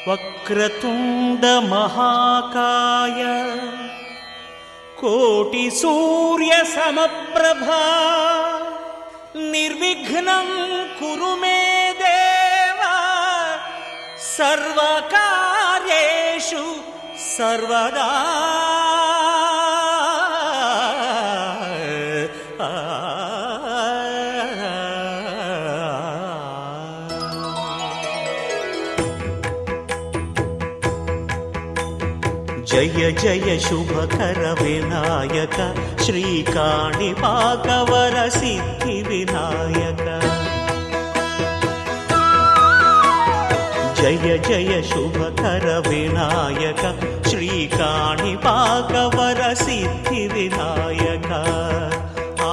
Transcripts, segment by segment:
వక్రతుండ మహాకాయ కోటి సూర్య సమప్రభా నిర్విఘ్నం కురు మే దేవ సర్వకార్యేషు సర్వదా. జయ జయ శుభకర వినాయక శ్రీకాణిపాకవర సిద్ధి వినాయక. జయ జయ శుభకర వినాయక శ్రీకాణిపాకవర సిద్ధి వినాయక. ఆ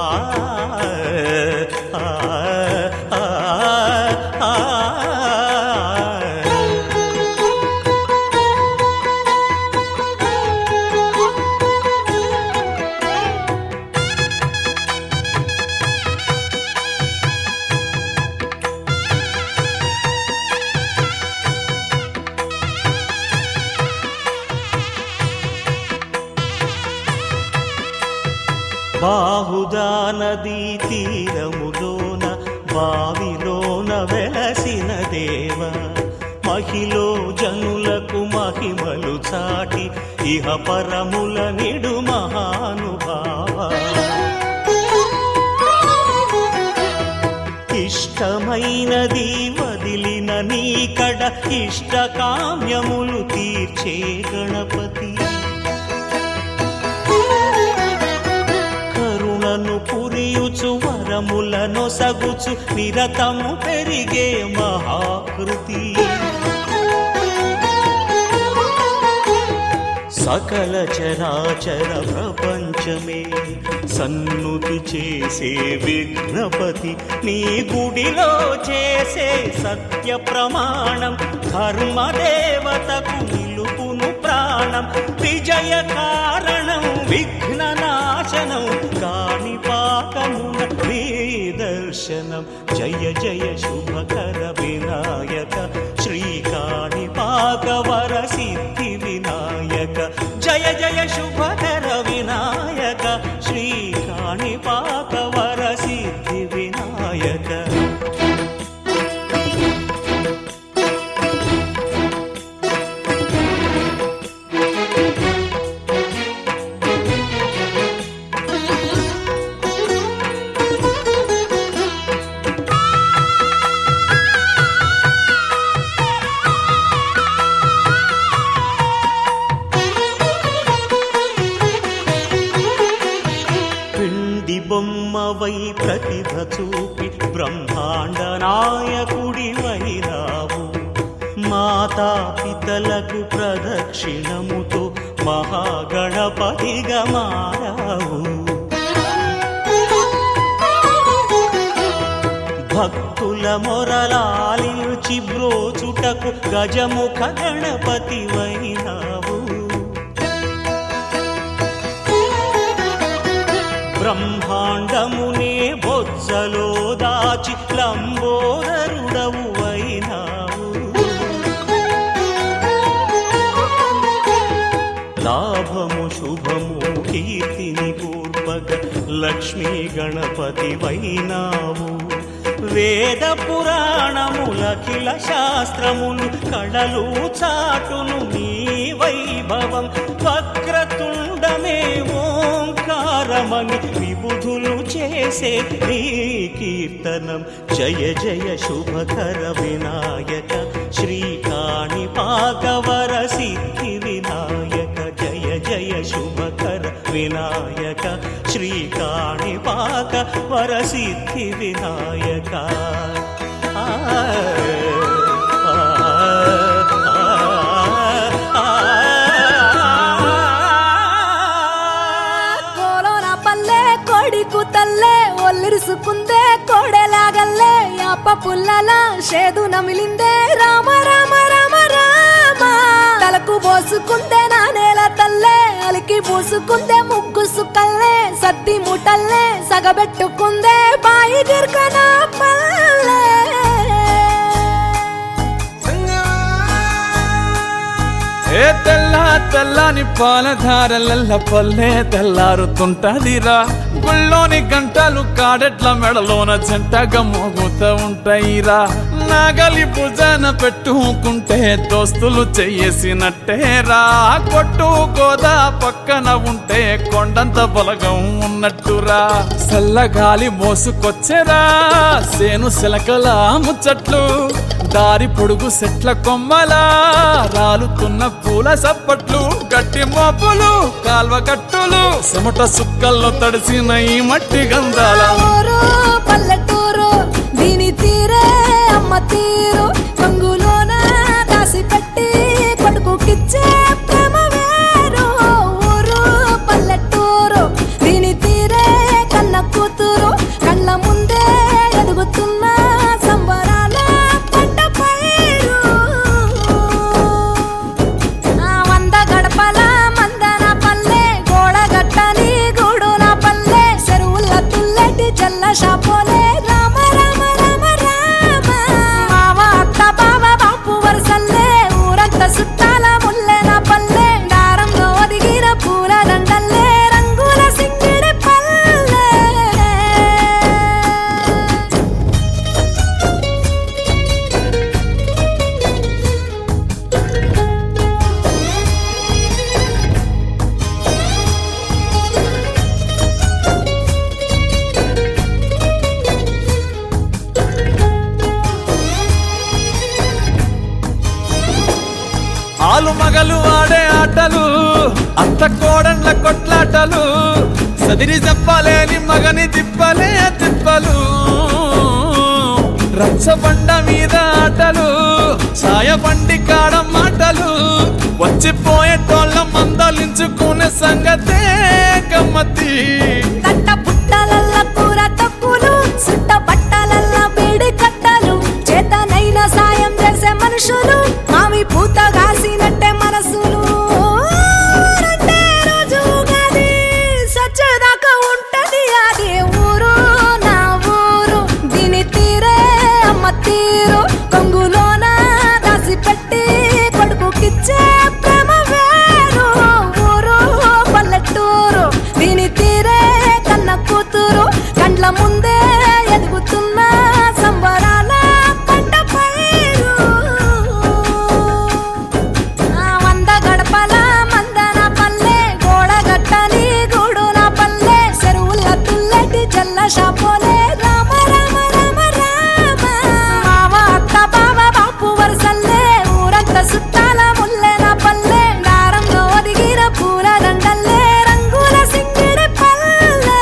బాహుదా నదీ తీరములోన బావిలోన వెలసిన దేవ మహిలో జనులకు మహిమలు చాటి ఇహ పరముల నిడు మహానుభావ. ఇష్టమైనది వదిలిన నీకడ ఇష్ట కామ్యములు తీర్చే గణపతి. పురియుచు వరములను సగుచు నిరతము పెరిగే మహాకృతి. సకల చరాచర ప్రపంచమే సన్నుతి చేసే విఘ్నపతి. నీ గుడిలో చేసే సత్య ప్రమాణం ధర్మదేవతకు నిలుపును ప్రాణం. విజయ కారణం విఘ్న నాశనం కాణిపాకమున నీ దర్శనం. జయ జయ శుభకర వినాయక శ్రీకాణిపాకవర సిద్ధి వినాయక. జయ జయ శుభకర వినాయక శ్రీకాణిపాకవర సిద్ధి వినాయక. బొమ్మవై ప్రతిభ చూపి బ్రహ్మాండ నాయకుడి వైరావు. మాతా పితలకు ప్రదక్షిణముతో మహాగణపతిగా మారావు. భక్తుల మొరలాలించి బ్రోచుటకు గజముఖ గణపతి వైనావు. బ్రహ్మాండమునే బొజ్జలో దాచి లంబోదరుడవు అయినావు. లాభము శుభము కీర్తిని పూర్వక లక్ష్మీ గణపతి వైనావు. వేద పురాణములఖిల శాస్త్రములు కళలు చాటును నీ వైభవం. వక్రతుండమే ఓంకారమని విబుధులు చేసే నీ కీర్తనం. జయ జయ శుభకర వినాయక శ్రీకాణిపాకవర సిద్ధి వినాయక. జయ జయ శుభకర వినాయక శ్రీకాణిపాకవర సిద్ధి వినాయక. కోలోన పల్లె కొడికు తల్లే ఒల్లిరుసుకుందే కోడెలాగల్లే. యాప పుల్లల షేదు నమిలిందే రామ రామ రామ రామ. తలకు పోసుకుందే నా నేల తల్లే అలికి పూసుకుందే ముగ్గు సుక్కల్లే. సద్ది ముటల్లే సగబెట్టుకుందే బాయి గిర్కన పల్లె. ఏ తెల్లని పాలధారలల్ల పల్లె తెల్లారుతుంటదిరా గుళ్ళోని గంటలు కాడెట్ల మెడలోన జంటగా మోగుతూ ఉంటాయిరా నాగలి భుజాన పెట్టుకుంటే దోస్తులు చెయ్యేసినట్టేరా కొట్టు గోదా పక్కన ఉంటే కొండంత బలగం ఉన్నట్టురా చల్లగాలి మోసుకొచ్చెరా సేను శిలకల ముచ్చట్లు దారి పొడుగు సెట్ల కొమ్మలా రాలుతున్న పూల సప్పట్లు గట్టి మోపులు కాల్వ గట్టులు చెమట సుక్కల్లో తడిసిన ఈ మట్టి గంధాల ఊరు పల్లెటూరు దీని తీరే అమ్మ తీరు కంగులోన దాసి పెట్టి కొడుకుకిచ్చే ప్రేమ వేరు ఊరు పల్లెటూరు దీని తీరే కన్న కూతురు కళ్ళ ముందే ఎదుగుతున్న సంబరాల పంట పైరు వంద గడపల మందన పల్లె గోడ గట్టని గూడు నా పల్లె చెరువుల తుల్లటి జల్ల షాపోలే రామ రామ రామ రామ మావ అత్త బావ బాపు వరసల్లే ఊరంత సుట్టాల ముల్లె నా పల్లె దారంలో ఒదిగిన పూల దండల్లే రంగుల సింగిడి పల్లె ఆలు మగలు ఆడే ఆటలు అత్త కోడన్ల కొట్లాటలు సదిరి చెప్పలేని మగని తిప్పలే తిప్పలు రచ్చబండ మీద ఆటలు ఛాయబండి కాడ మాటలు వచ్చిపోయేటోళ్ళ మందలించుకునే సంగతే గమ్మతి కట్ట పుట్టలల్ల కూర తక్కువలు సుట్ట బట్టలల్ల బీడి కట్టలు చేతనైన సాయం చేసే మనుషులు మావి పూత కాసినట్టే మనసులు ఊరంటే రోజు ఉగాది, సచ్చేదాకా ఉంటది అది ఊరు నా ఊరు దీని తీరే అమ్మ తీరు కొంగులోన దాసి పెట్టి కొడుకుకిచ్చే ప్రేమ వేరు ఊరు పల్లెటూరు దీని తీరే కన్న కూతురు కండ్ల ముందే ఎదుగుతున్న సంబరాల పంట పైరు వంద గడపల మందన పల్లె గోడ గట్టని గూడు నా పల్లె చెరువుల తుల్లటి జల్ల షాపోలే రామ రామ రామ రామ మావ అత్త బావ బాపు వరసల్లే ఊరంత సుట్టాల ముల్లె నా పల్లె దారంలో ఒదిగిన పూల దండల్లే రంగుల సింగిడి పల్లె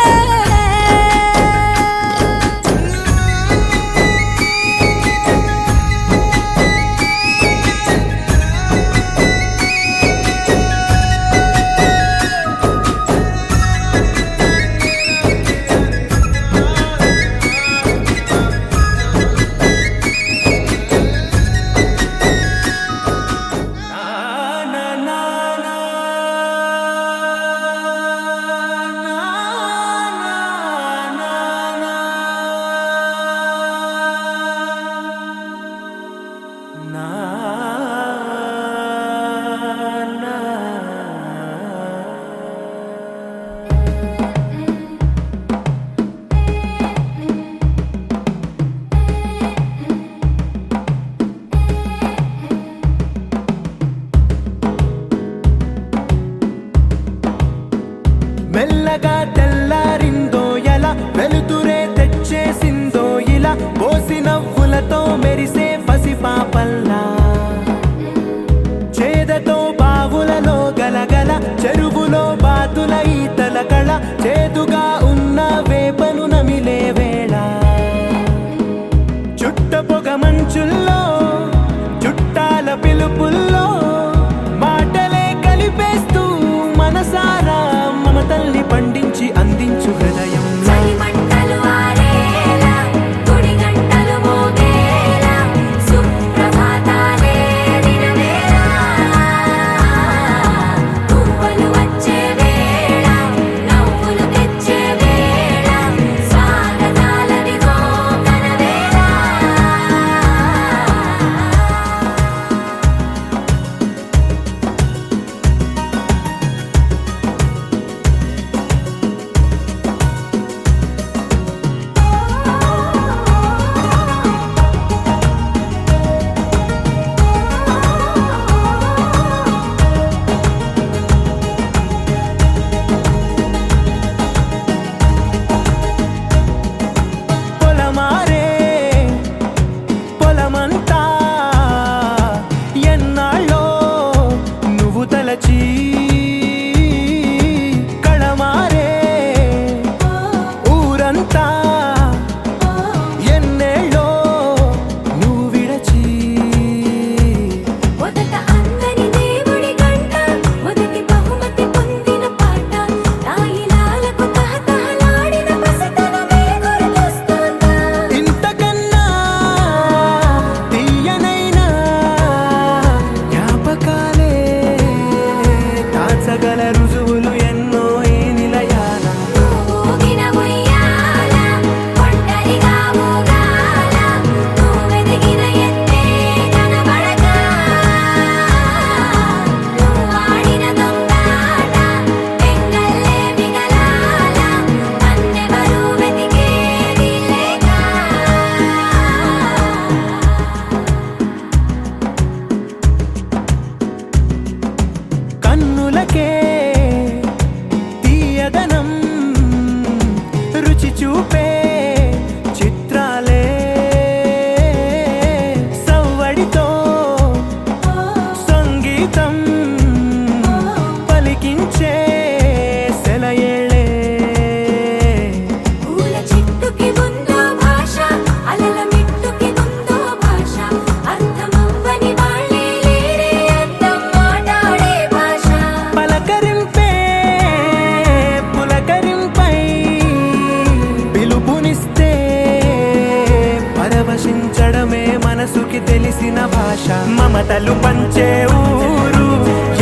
కలిసిన భాష మమతలు పంచే ఊరు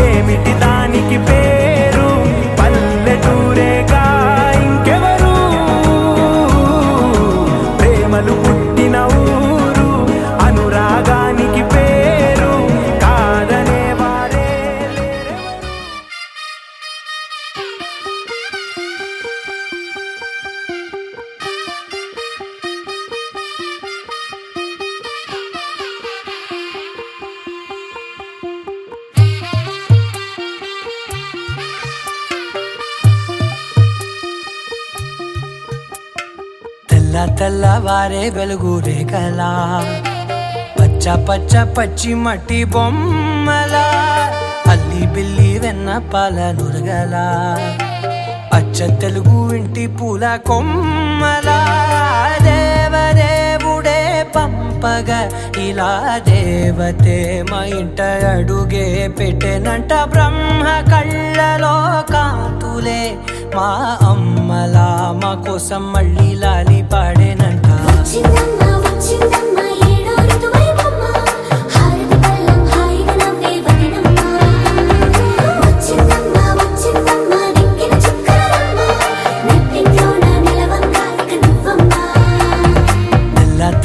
ఏమిటి దానికి పేరు పల్లెటూరేగా ఇంకెవరు ప్రేమలు పుట్టిన ఊరు అనురాగానికి పేరు కాదనే వారే తెల్లవారే వెలుగు రేఖలా పచ్చ పచ్చ పచ్చి మట్టి బొమ్మలా అల్లి బిల్లి వెన్న పాల నురగలా అచ్చ తెలుగు ఇంటి పూల కొమ్మలా దేవదేవుడే పంపగా ఇలా దేవతే మా ఇంట అడుగే పెట్టెనంట బ్రహ్మ కళ్ళలో కాంతులే మా అమ్మలా మా కోసం మళ్ళీ లాలి పాడేనంట వచ్చిందమ్మా వచ్చిందమ్మా ఏడో ఋతువైవమ్మ హారతి పళ్ళం హాయిగా నవ్వే వదినమ్మ వచ్చిందమ్మా వచ్చిందమ్మా దిక్కిన చుక్కలమ్మ నెట్టింట్లోన నిలవంగా ఇక నువ్వమ్మా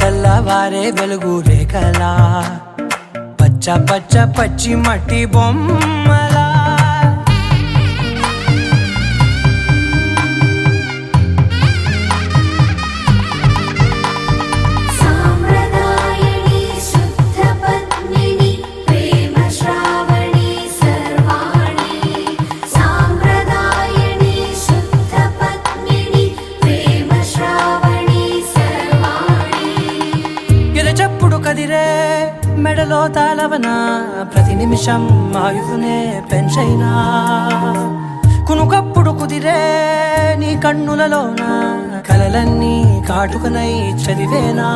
తెల్లవారే వెలుగు రేఖలా పచ్చ పచ్చ పచ్చి మట్టి బొమ్మలా సాంప్రదాయని శుద్ధ పద్మిని ప్రేమ శ్రావణి సర్వాణి సాంప్రదాయని శుద్ధ పద్మిని ప్రేమ శ్రావణి సర్వాణి ఎరచప్పుడు కదిరే మెడలో తాళవన ప్రతి నిమిషం ఆయుధునే పెంచైనా కునుకప్పుడు కుదిరే నీ కన్నులలోన కలలన్నీ కాటుకనై చదివేనా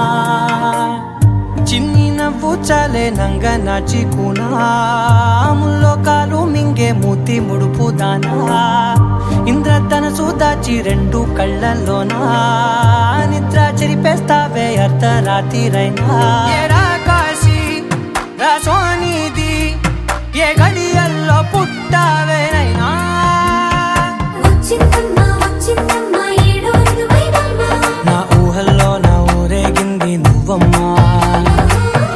చిన్ని నవ్వు చాలే నంగ నాచి కూనాముల్లో కాలు మింగే మూతి ముడుపు దానా ఇంద్రధనసు దాచి రెండు కళ్ళల్లోనా నిద్ర చెరిపేస్తావే అర్ధరాత్రిరైనా ఏరా కాశీ రా సోనిది ఏ గడియల్లో పుట్టావేనైనా వచ్చిందమ్మా వచ్చిందమ్మా ఏడో ఋతువైవమ్మ నా ఊహల్లో నా ఊరేగింది నువ్వమ్మా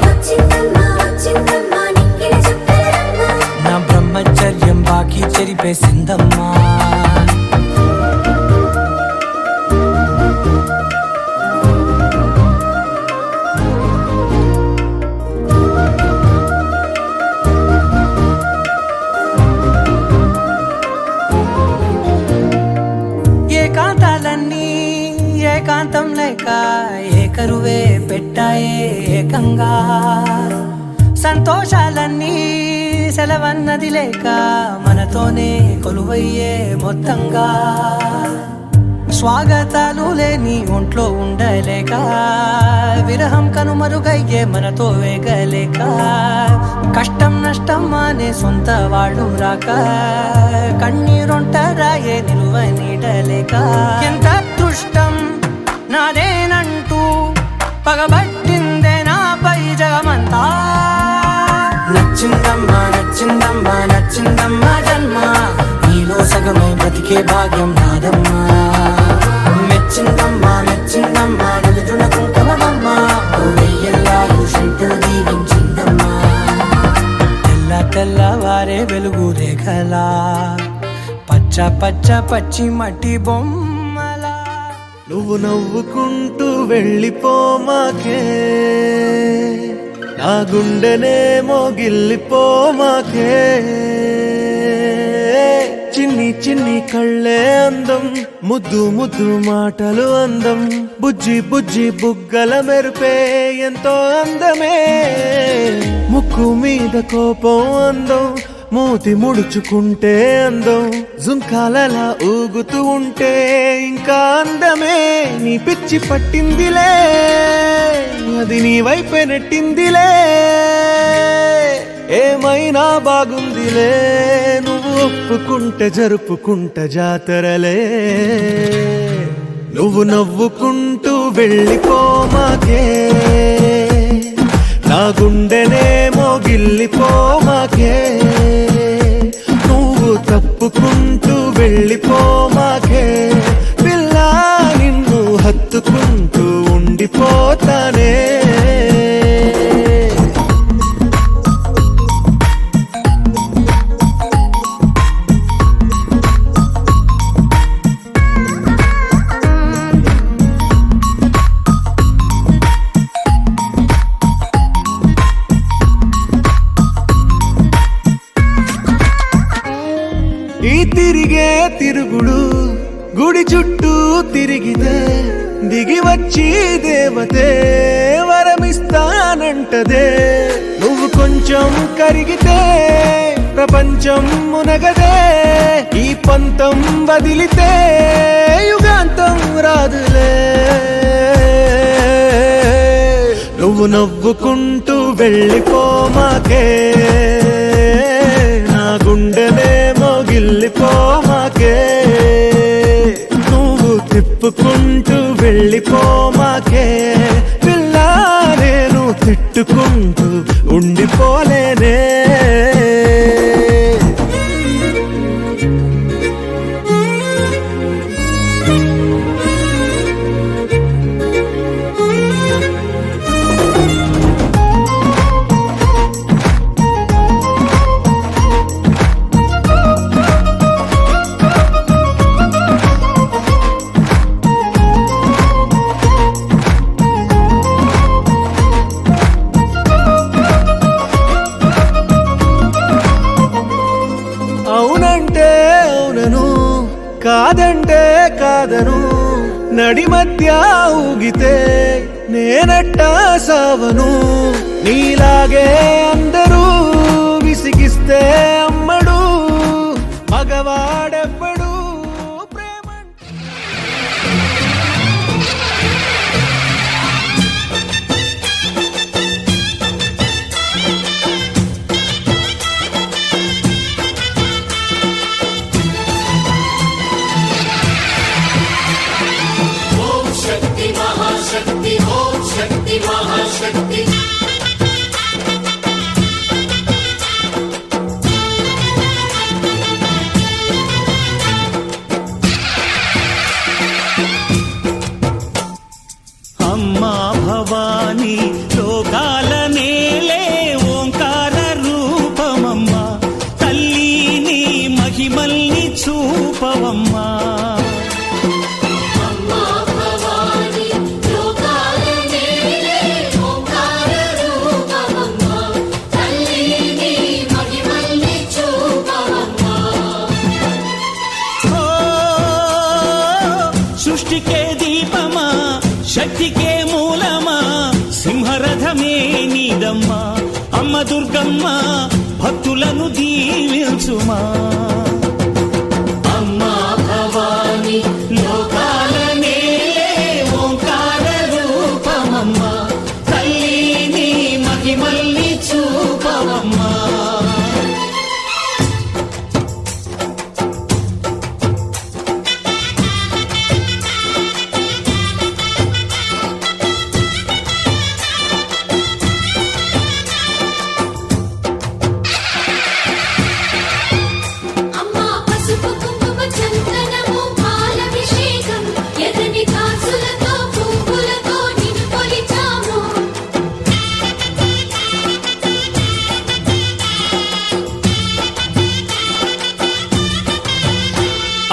వచ్చిందమ్మా వచ్చిందమ్మా నిక్కిన చుక్కలమ్మ నా బ్రహ్మచర్యం బాకీ చెరిపేసిందమ్మా ఏకాంతాలన్నీ ఏకాంతం లేక ఏకరువే పెట్టాయే ఏకంగా సంతోషాలన్నీ సెలవన్నది లేక మనతోనే కొలువయ్యే మొత్తంగా స్వాగతాలు లేని ఒంట్లో ఉండలేక విరహం కనుమరుగయ్యే మనతో వేగలేక కష్టం నష్టం అనే సొంత వాళ్ళు రాక కన్నీరొంటరాయే నిలువ నీడలేక ఎంత అదృష్టం నాదేనంటూ పగబట్టిందే నాపై జగమంతా నచ్చిందమ్మా నచ్చిందమ్మా నచ్చిందమ్మా జన్మ నీలో సగమై బతికే భాగ్యం నాదమ్మా మెచ్చిందమ్మా మెచ్చిందమ్మా నిలుచున కుంకుమమ్మా వెయ్యల్లాలు శంకులు దీవించిందమ్మా తెల్లవారే వెలుగు రేఖలా పచ్చ పచ్చ పచ్చి మట్టి బొమ్మలా నువ్వు నవ్వుకుంటూ వెళ్ళిపోమాకే నా గుండెనేమో గిల్లిపోమాకే చిన్ని చిన్ని కళ్ళే అందం ముద్దు ముద్దు మాటలు అందం బుజ్జి బుజ్జి బుగ్గల మెరుపే ఎంతో అందమే ముక్కు మీద కోపం అందం మూతి ముడుచుకుంటే అందం జుంకాలలా ఊగుతూ ఉంటే ఇంకా అందమే నీ పిచ్చి పట్టిందిలే అది నీ వైపే నెట్టిందిలే ఏమైనా బాగుందిలే నువ్వు ఒప్పుకుంటే జరుపుకుంట జాతరలే నువ్వు నవ్వుకుంటూ వెళ్ళిపోమాకే నా నా గుండెనేమో గిల్లిపోమాకే, నువ్వు తప్పుకుంటూ వెళ్ళిపోమాకే, పిల్ల నిన్ను హత్తుకుంటూ ఉండిపోతానే. ఈ తిరిగే తిరుగుడు గుడి చుట్టూ తిరిగితే దిగి వచ్చి దేవతే వరమిస్తానంటదే. నువ్వు కొంచెం కరిగితే ప్రపంచం మునగదే, ఈ పంతం వదిలితే యుగాంతం రాదులే. నువ్వు నవ్వుకుంటూ వెళ్ళిపోమాకే, నా గుండెనేమో గిల్లిపోమాకే, నువ్వు తిప్పుకుంటూ వెళ్ళిపోమాకే, పిల్ల నేను తిట్టుకుంటూ ఉండిపోలేనే. అవునంటే అవునను, కాదంటే కాదను, నడి మధ్య ఊగితే నేనట్టా సావను. నీలాగే అందరూ విసిగిస్తే అమ్మడు, మగవాడెవ్వడు ప్రేమ. అమ్మా భవానీ లోకాల నేలే ఓంకార రూపమమ్మా, తల్లి నీ మహిమల్ని చూపవమ్మా. సృష్టికే దీపమా, శక్తికే మూలమా, సింహరథమే నీదమ్మా. అమ్మ దుర్గమ్మ భక్తులను దీవించుమా. అమ్మా భవాని లోకాల నేలే ఓంకార రూపమమ్మా, తల్లి నీ మహిమల్ని చూపవమ్మా.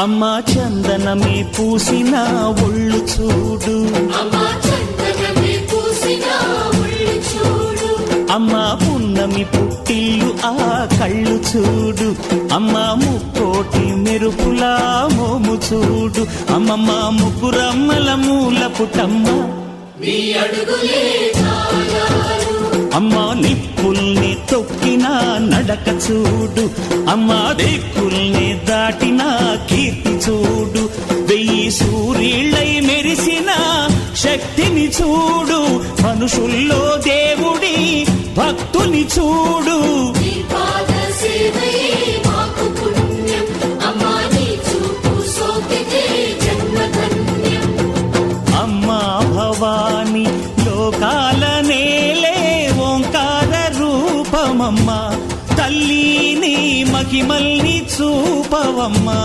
అమ్మా చందనమే పూసిన ఒళ్ళు చూడు, అమ్మా పున్నమి పుట్టిల్లు ఆ కళ్ళు చూడు, అమ్మా ముక్కోటి మెరుపులా మోము చూడు, అమ్మమ్మ ముగ్గురమ్మల మూల పుటమ్మ అమ్మా నిప్పుల్ని తొక్కిన నడక చూడు, అమ్మా దిక్కుల్ని దాటిన కీర్తి చూడు, 1000 సూర్యుళ్ళై మెరిసిన శక్తిని చూడు, మనుషుల్లో దేవుడి భక్తుని చూడు. అమ్మా భవాని లోకాల నేలే ఓంకార మహిమల్ని చూపవమ్మా.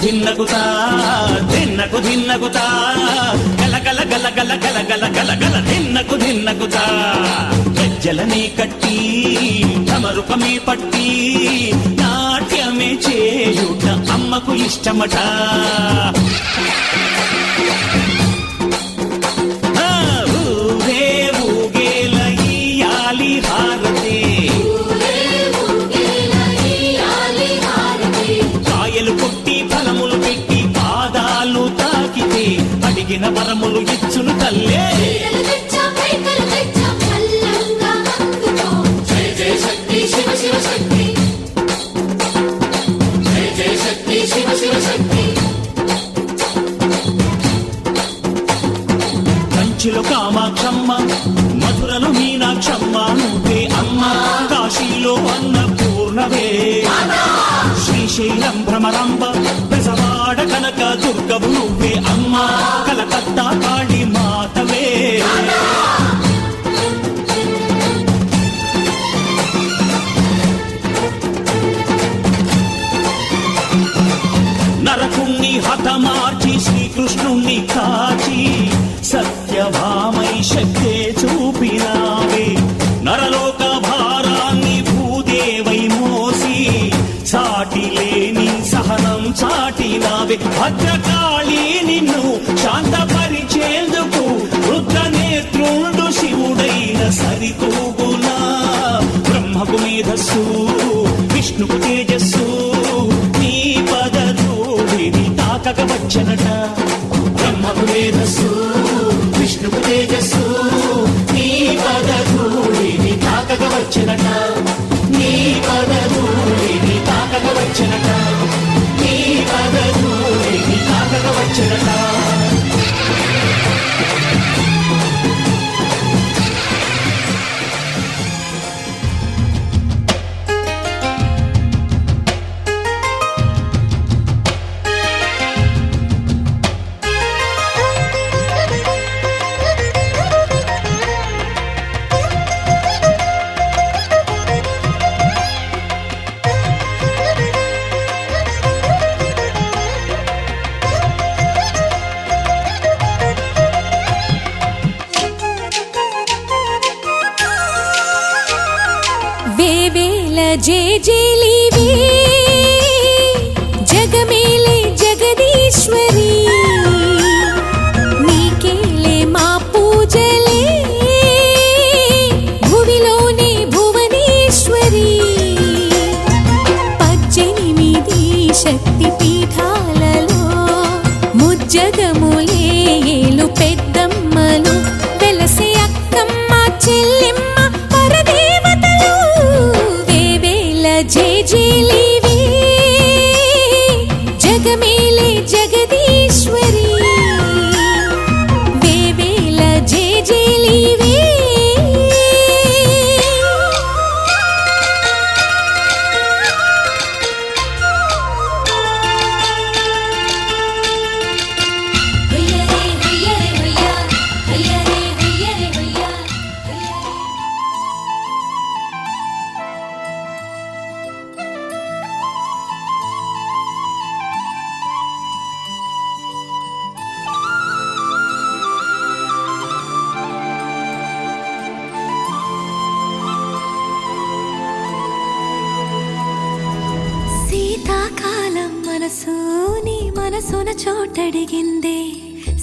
ధిన్నగుతా ధిన్నగుతా గల గల గల గల గల గల గల గల ధిన్నగుతా గజ్జలనే కట్టి తమరుపమే పట్టి నాట్యమే చేయుట అమ్మకు ఇష్టమట. ఊగే ఊగేల ఇయ్యాలి హారతి, కాయలు కొట్టి ఫలములు పెట్టి పాదాలు తాకితే అడిగిన వరములు ఇచ్చును తల్లే. కంచిలో కామాక్షమ్మ, మధురలో మీనాక్షమ్మ నువ్వే అమ్మ, కాశీలో అన్నపూర్ణవే, శ్రీశైలం భ్రమరాంబ, బెజవాడ కనక దుర్గవు నువ్వే అమ్మ, కలకత్తా కాళీ మాతవే. నరకుణ్ణి హతమార్చి శ్రీకృష్ణుణ్ణి కాచి సత్యభామై శక్తే చూపినావే, నరలోక భారాన్ని భూదేవై మోసి సాటి లేని సహనం చాటినావే. భద్రకాళి నిన్ను శాంతపరిచేందుకు రుద్రనేత్రుండు శివుడైన సరితూగునా. బ్రహ్మకు మేధస్సు విష్ణుకు తేజస్సు నీ పదధూళిని తాకక వచ్చనట. బ్రహ్మకు మేధస్సు విష్ణుకు తేజస్సు నీ పదధూళిని తాకక వచ్చనట. నీ పదధూళిని తాకక వచ్చనట. నీ పదధూళిని తాకక వచ్చనట. వేవేల జేజేలివే జగమేలే జగదీశ్వరి, నీకేలే మా పూజలే భువిలోనే భువనేశ్వరి. 18 శక్తి పీఠాలలో ముజ్జగములే ఏలు పెద్దమ్మలు వెలసే అక్కమ్మ చెల్లెమ్మ పరదేవతలు. వేవేల జేజేలివే జగమేలే జగదీశ్వరి, వేవేల జేజేలివే. శీతాకాలం మనసు నీ మనసున చోటడిగిందే,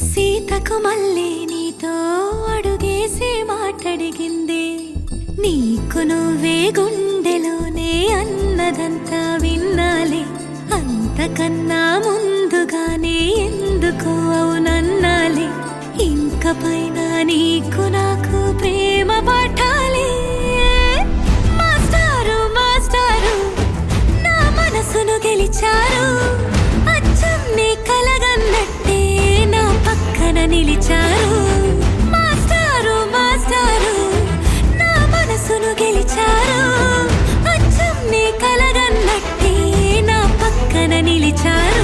సీతకు మళ్ళీ నీతో అడుగేసే మాటడిగిందే. నీకు నువ్వే గుండెలోనే అన్నదంతా విన్నాలే, అంత అంతకన్నా ముందుగానే ఎందుకు అవునన్నాలే ఇంక పైన నీకు నాకు ప్రేమ పాఠాలే మాస్టారు మాస్టారు నా మనసును గెలిచారు అచ్చం నీ కలగన్నట్టే నా పక్కన నిలిచారు మాస్టారు మాస్టారు నా మనసును గెలిచారు అచ్చం నీ కలగన్నట్టే నా పక్కన నిలిచారు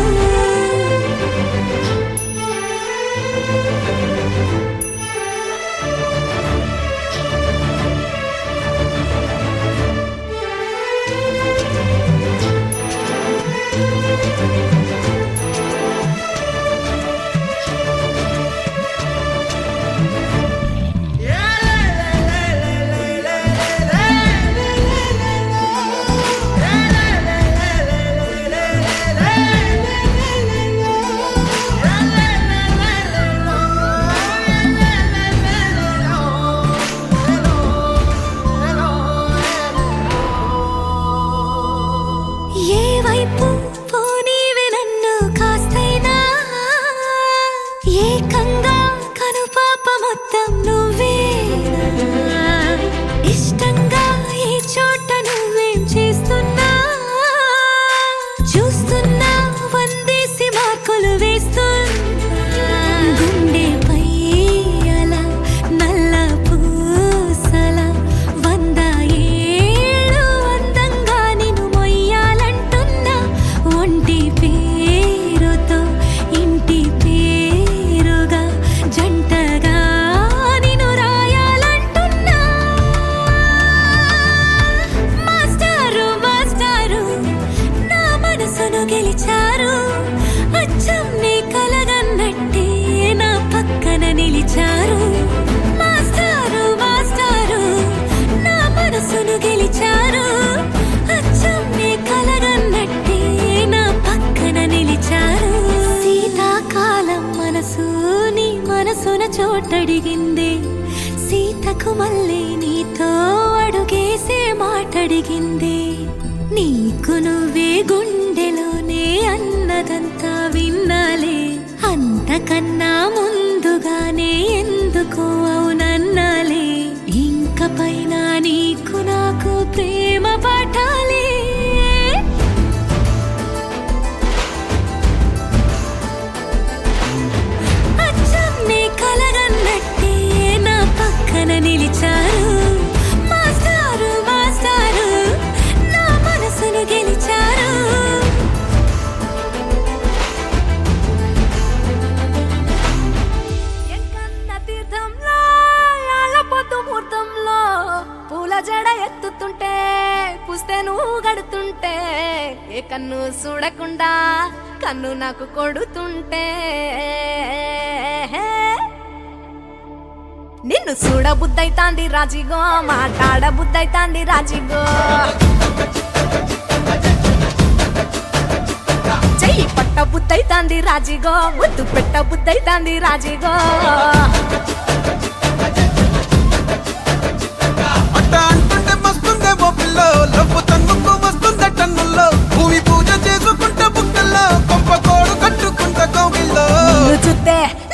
ఏ వైపు పోనీవి నన్ను కాస్తైనా ఏకంగా కనుపాప మొత్తం నువ్వేనా ఇష్టంగా ఏ చోట నువ్వేం చేస్తున్నా చూస్తున్నా వందేసి మార్కులు వేస్తున్నా గుండెపై అలా నల్ల పూసల 100 ఏళ్ళు అందంగా నిన్ను మొయ్యాలంటున్నా ఒంటి పేరుతో ఇంటి పేరుగా జంటగా నిన్ను రాయాలంటున్నా మాస్టారు మాస్టారు నా మనసును గెలిచారు అచ్చం నీ కలగన్నట్టే నా పక్కన నిలిచారు మాస్టారు మాస్టారు నా మనసును గెలిచారు అచ్చం నీ కలగన్నట్టే నా పక్కన నిలిచారు శీతాకాలం మనసు నీ మనసున చోటడిగింది సీతకు మళ్ళీ నీతో అడుగేసే మాటడిగింది నీకు నువ్వే గుండెలోనే అన్నదంతా విన్నాలే అంతకన్నా ముందుగానే ఎందుకు అవునన్నాలే ఇంక పైన నీకు నాకు ప్రేమ పాఠాలే అచ్చం నీ కలగన్నట్టే నా పక్కన నిలిచారు మాస్టారు మాస్టారు నా మనసును గెలిచారు ఎంకన్న తీర్థంలో యాళ్ళపొద్దు ముహూర్తంలో పూల జడ ఎత్తుతుంటే పుస్తే నువ్వు గడుతుంటే ఏ కన్ను చూడకుండా కన్ను నాకు కొడుతుంటే నిన్ను చూడ బుద్ధైతాంది రాజిగో మాట్లాడ బుద్ధైతాంది రాజిగో చెయ్యి పట్ట బుద్ధైతాంది రాజిగో ముద్దు పెట్ట బుద్ధైతాంది రాజిగో అట్ట అంటుంటే మస్తుందేమో పిల్లో లవ్వు తన్నుకు వస్తుందే టన్నుల్లో భూమి పూజ చేసుకుంటే బుక్కల్లో కొంప కోడు కట్టుకుంటే కోగిల్లో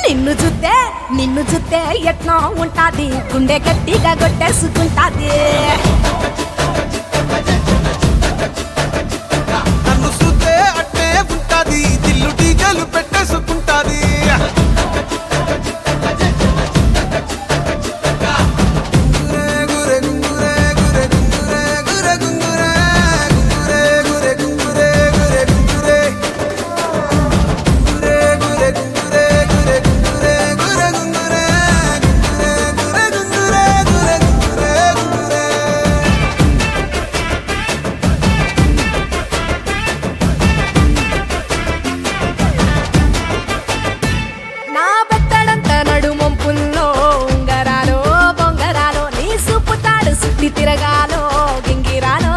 నిన్ను చూస్తే నిన్ను చూస్తే ఎట్లా ఉంటాది గుండె గట్టిగా కొట్టేసుకుంటాది నన్ను చూస్తే అట్టే ఉంటాది దిల్లు డీజలు పెట్టేసుకుంటాది గురే గురే గురే గురే గురే గురే గురే గురే గురే గురే గురే గురే గురే గురే గురే గురే నా బెత్తడంత నడుమొంపుల్లో ఉంగరాలో బొంగరాలో నీ సుప్పుతాడు సుత్తి తిరగాలో గింగిరాలో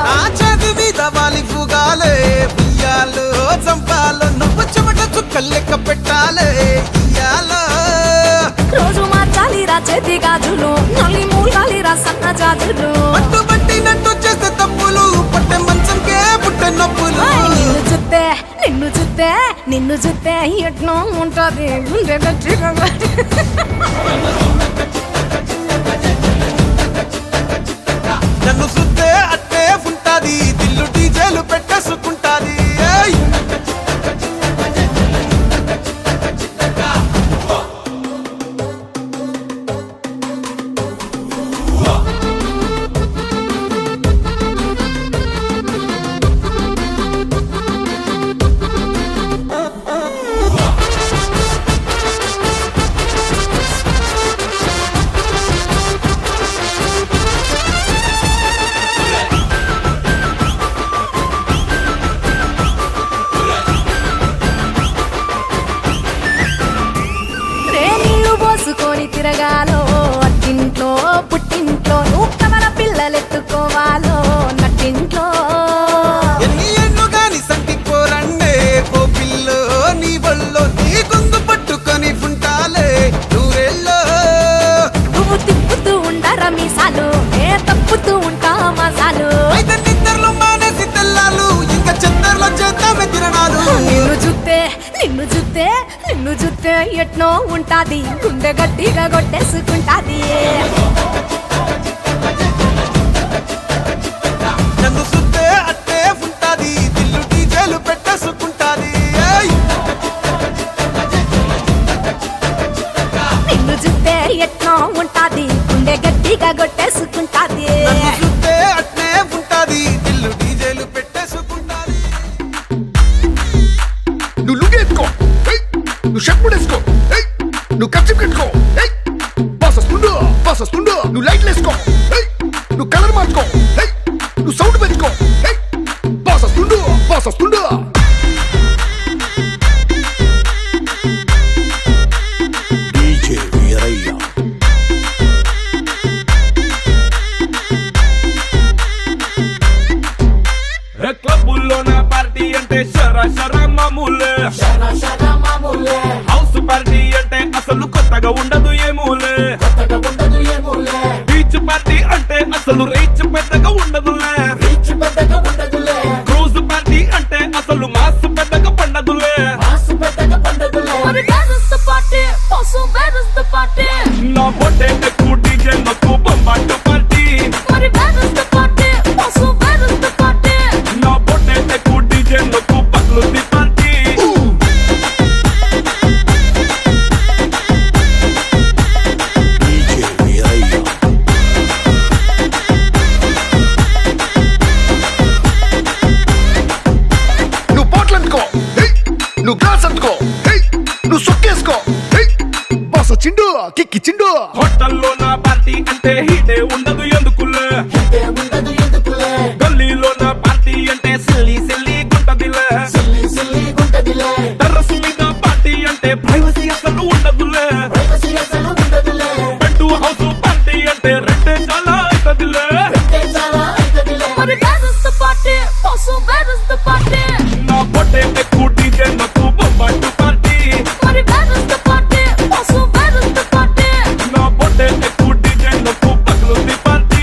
నా చేతి మీద వాలి పుగాలే ఉయ్యాలో చంపాలో నువ్వు చెమట చుక్కలు లెక్క పెట్టాలే ఇయ్యాలో రోజు మార్చాలిరా చేతి గాజులు నల్లి మూలాలిరా సన్న జాజులు పట్టు పట్టినట్టు చేసే తప్పులు పట్టే మంచంకే పుట్టే నొప్పులు నిన్ను నిన్ను చూస్తే ఎట్నో ఉంటది గుండె గట్టిగా నన్ను సుత్తే అట్టే ఉంటాది దిల్లు డీజేలు పెట్టేసుకుంటాది ఏయ్! నీళ్ళు పోసుకొని తిరగాలో అట్టింట్లో పుట్టింట్లో నువ్వు కమల పిల్లలెత్తుకోవాలో నట్టింట్లో ఎన్ని ఎన్ను గాని సంటిపోరండే ఓ పిల్లో నీ వల్లో నీ గొంతు పట్టుకొని ఉంటాలే నూరెల్లో నువ్వు తిప్పుతూ ఉండరా మీసాలు ఏ తప్పుతూ ఉంటా మసాలు అయితే నిద్రలో మానేసి తెల్లాలు ఇంకా చందర్లో చేద్దామే తిరణాలు నిన్ను చూస్తే ఎట్నో ఉంటాది గుండె గట్టిగా కొట్టేసుకుంటాది నన్ను సుత్తే అట్టే ఉంటాది దిల్లు డీజేలు పెట్టేసుకుంటాది ఏయ్! నిన్ను చూస్తే ఎట్నో ఉంటాది గుండె గట్టిగా కొట్టేసుకుంటాది నన్ను సుత్తే అట్నే ఉంటాది దిల్లు డీజేలు పెట్టేసుకుంటాది నువ్వు లుంగేసుకో నువ్వు షర్ట్ వేసుకో నువ్వు ఖర్చు పెట్టుకో బాసొస్తుండు నువ్వు లైట్లు వేసుకో నువ్వు కలర్ మార్చుకో నువ్వు సౌండ్ పెంచుకో బాసొస్తుండు డీజే వీరయ్య క్లబ్బుల్లోన పార్టీ అంటే శర మామూలే హౌస్ పార్టీ అంటే అసలు కొత్తగా ఉండదు ఏమూలే బీచ్ పార్టీ అంటే అసలు రీచ్ పెద్దగా ఉండదులే క్రూజ్ పార్టీ అంటే అసలు మాస్ పెద్దగా పండదులే నా పొట్టే ఎక్కువ డీజే నొక్కు బొంబాటు పార్టీ నా పొట్టే ఎక్కువ డీజే నొక్కు పగ్లుది పార్టీ డీజే వీరయ్య నువ్వు బాటిల్ అందుకో నువ్వు గ్లాస్ అందుకో నువ్వు సొక్కేసుకో బాసొచ్చిండు కిక్కిచ్చిండు హోటల్లో నా పార్టీ అంటే హీటే ఉండదు ఎందుకులే గల్లీలో నా పార్టీ అంటే సిల్లి గుంటదిలే టెర్రస్ మీద పార్టీ అంటే ప్రైవసీ అసలు ఉండదులే బెడ్ హౌస్ పార్టీ అంటే రెండే చాలా అవుతదిలే నా పొట్టే ఎక్కువ డీజే నాకు బొంబాటు పార్టీ నా పొట్టే ఎక్కువ డీజే నాకు పగ్లుది పార్టీ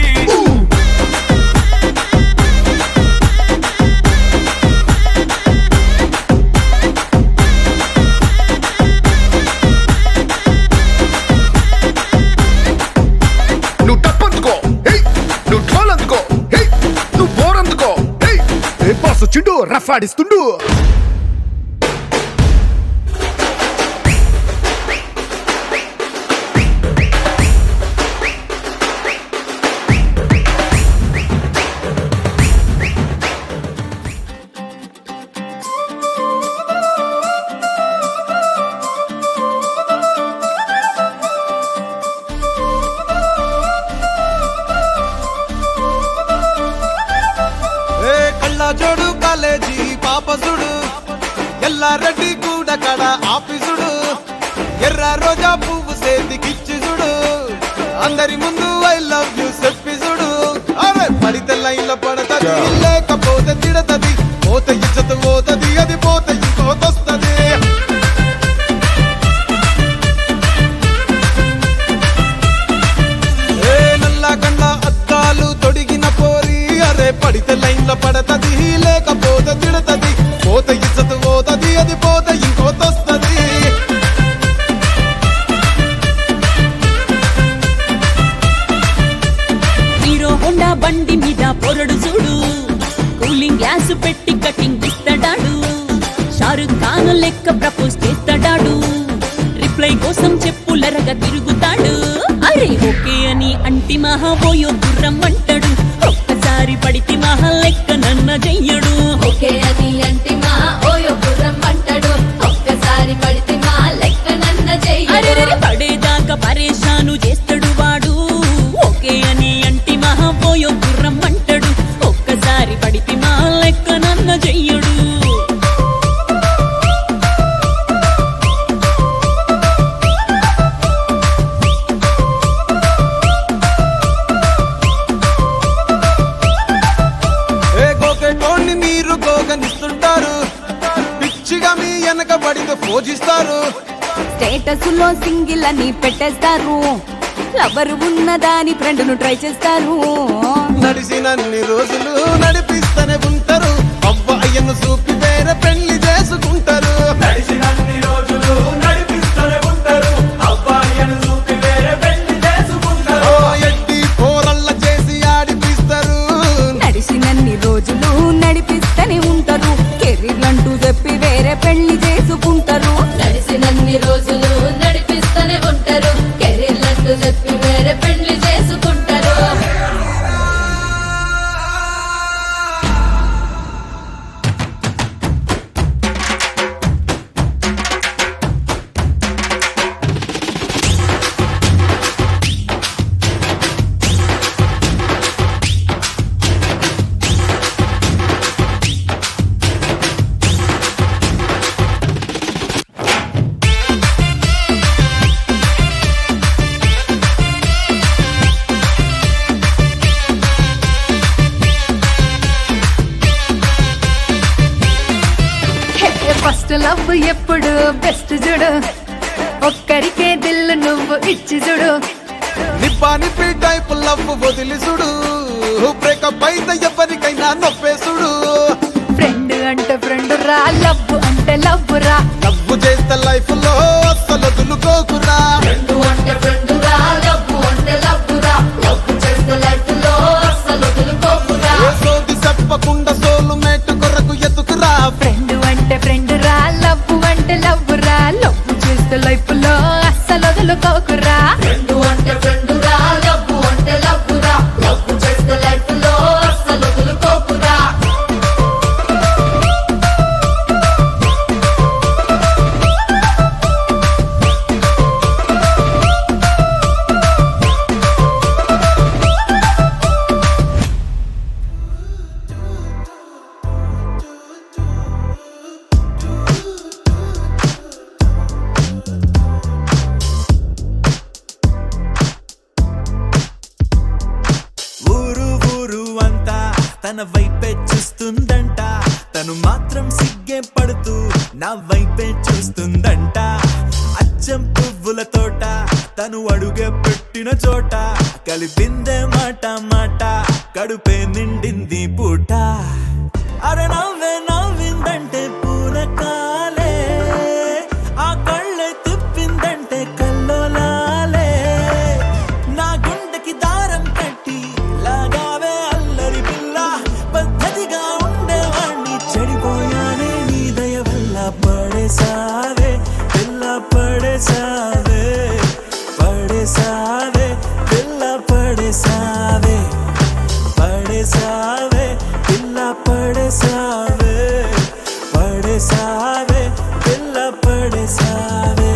నువ్వు టప్ అందుకో నువ్వు ఢోల్ అందుకో నువ్వు బోర్ అందుకో బాసొచ్చిండు రఫ్ ఆడిస్తుండు ఏ కళ్ళ జోడు కాలేజీ పాపసుడు ఎల్లారెడ్డి కూడా కడ ఆఫీసుడు ఎర్ర రోజా పువ్వు సేతికిచ్చి చూడు అందరి ముందు ఐ లవ్ యూ చెప్పి చూడు అవే పడితే లైన్ల పడతది లేకపోతే తిడతది పోత ఇచ్చత పోతది అది పోత ఇంకోతొస్తది ఏ నల్ల కండ్ల అద్దాలు తొడిగిన పోరి అరే పడితే లైన్ల పడతది లేకపోతే తిడతది పోత ఇచ్చత పోతది అది పోత పెట్టి కటింగ్ ఇస్తాడాడు షారుఖ్ ఖాన్ లెక్క ప్రపోజ్ చేస్తాడాడు రిప్లై కోసం చెప్పులరగా తిరుగుతాడు అరే ఓకే అని అంటి మహా పోయో గుర్రం అంటాడు ఒక్కసారి పడితే మహా లెక్క నన్న చెయ్యడు ఓకే అది అంటే మా ఓయో గుర్రం అంటాడు ఒక్కసారి పడితే మా లెక్క నన్న అరే చెయ్యడు పడేదాకా పరేషాను చేస్తాడు వాడు ఓకే అని అంటి మహా పోయో గుర్రం అంటాడు ఒక్కసారి పడితే మా లెక్క నన్న చెయ్యడు ఏ గోకెటోన్ని మీరు గోగనిస్తుంటారు పిచ్చిగా మీ వెనక పడితే పూజిస్తారు స్టేటస్ లో సింగిల్ అని పెట్టేస్తారు లవర్ ఉన్నదాని ఫ్రెండ్ ను ట్రై చేస్తారు నడిచినన్ని రోజులు నడిపిస్తూనే ఉంటారు అబ్బాయిను చూపి వేరే పెళ్లి చేసుకుంటారు నడిచినన్ని రోజులు నడిపిస్తూనే ఉంటారు అబ్బాయిని చూపి వేరే పెళ్లి చేసుకుంటారు ఓ ఎట్టి పోరల్ల చేసి ఆడిపిస్తారు నడిచినన్ని రోజులు నడిపిస్తూనే ఉంటారు కెరీర్ అంటూ చెప్పి వేరే పెళ్లి చేసుకుంటారు నడిచినన్ని రోజులు నడిపిస్తూనే ఉంటారు కెరీర్ అంటూ చెప్పి వేరే పెళ్లి చేసుకుంటారు ఫస్ట్ లవ్ ఎప్పుడు బెస్ట్ చూడు ఒక్కరికే దిల్లు నువ్వు ఇచ్చి చూడు నిబ్బా నిప్పి టైప్ లవ్ వదిలి చూడు బ్రేకప్ అయితే ఎవరికైనా నొప్పేసుడు ఫ్రెండ్ అంటే ఫ్రెండ్ రా లవ్ అంటే లవ్ రా లవ్ చేస్తే లైఫ్ లో అస్సలు వదులుకోకురా ఫ్రెండ్ అంటే ఫ్రెండ్ రా లవ్ అంటే లవ్ రా లవ్ చేస్తే లైఫ్ లో అస్సలు వదులుకోకురా ఏ సోది చెప్పకుండా సోలు మేటు కొరకు ఎతుకురా ఫ్రెండ్ అంటే ఫ్రెండ్ రా లవ్ అంటే లవ్ రా లవ్ చేస్తే లైఫ్ లో అస్సలు వదులుకోకురా ఫ్రెండ్ అంటే ఫ్రెండ్ రా లవ్ అంటే లవ్ రా లవ్ చేస్తే లైఫ్ లో అస్సలు వదులుకోకురా ఊరు ఊరు అంతా తన వైపే చూస్తుందంట తను మాత్రం సిగ్గే పడుతూ నా వైపే చూస్తుందంట అచ్చం పువ్వుల తోట తను అడుగే పెట్టిన చోట కలిపిందే మాట మాట కడుపే నిండింది పూట అరే నవ్వే నవ్విందంటే పూనకాలే ఆ కళ్ళే తిప్పిందంటే కల్లోలాలే నా గుండెకి దారం కట్టి లాగావే అల్లరి పిల్ల పద్ధతిగా ఉండేవాణ్ణి చెడిపోయానే నీ దయ వల్ల పడేసావే పిల్ల పడేసావే పడేసావే పిల్ల పడేసావే పడేసావే పిల్ల పడేసావే పడేసావే పిల్ల పడేసావే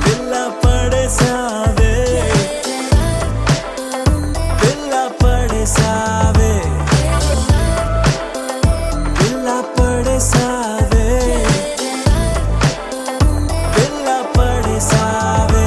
పిల్ల పడేసావే పిల్ల పడేసావే పిల్ల పడేసావే పిల్ల పడేసావే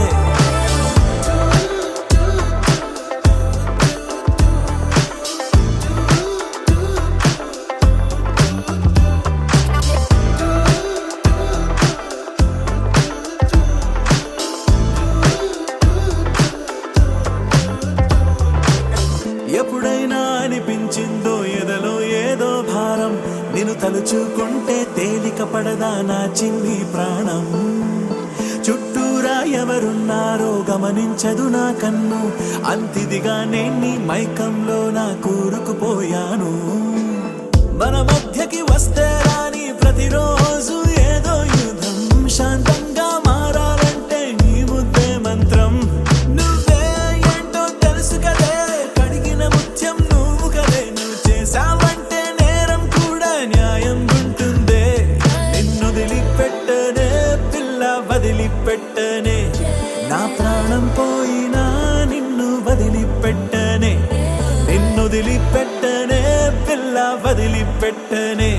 ఎప్పుడైనా అనిపించిందో ఎదలో ఏదో భారం నిన్ను తలుచుకుంటే తేలిక పడదా నా చిన్ని ప్రాణం చుట్టూరా ఎవరున్నారో గమని గమనించదు నా కన్ను, అంతిదిగానే నీ మైకంలో నా కూరుకుపోయాను. మన మధ్యకి వస్తే రాని ప్రతిరోజు ఏదో యుద్ధం, శాంతంగా మారాలంటే నీ ముద్దే మంత్రం. నువ్వే ఏంటో తెలుసు కదే, కడిగిన ముత్యం నువ్వు కదే, నువ్వు చేసావంటే నేరం కూడా న్యాయం ఉంటుందే. నిన్ను వదిలిపెట్టనే పిల్ల, వదిలిపెట్టనే, నా ప్రాణం పోయినా నిన్ను వదిలిపెట్టనే. నిన్ను వదిలిపెట్టనే పిల్ల, వదిలిపెట్టనే,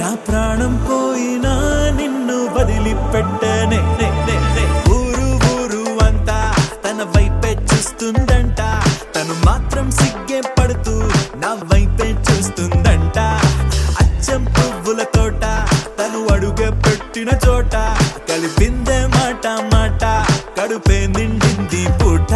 నా ప్రాణం పోయినా నిన్ను వదిలిపెట్టనే. ఊరు ఊరు అంతా తన వైపే చూస్తుందంట, తను మాత్రం సిగ్గే పడుతూ నా వైపే చూస్తుందంట. అచ్చం పువ్వుల తోట తను అడుగే పెట్టిన చోట, కలిపిందే మాట మాట, కడుపే నిండింది పూట.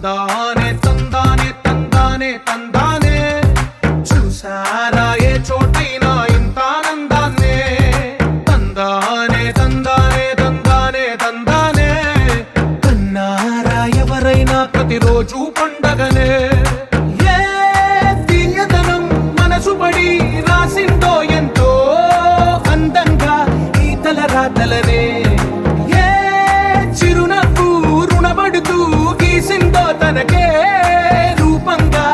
తందానే తందానే తందానే తందానే, చూసారా ఏ చోటైనా ఇంత ఆనందాన్నే. తందానే తందానే తందానే తందానే, కన్నారా ఎవరైనా ప్రతిరోజు పండగనే. ఏ తీయదనం మనసు పడి రాసిందో ఎంతో అందంగా ఈ తలరాతలనే. ఏ చిరునవ్వు రుణపడుతూ గీసిందో తనకే రూపంగా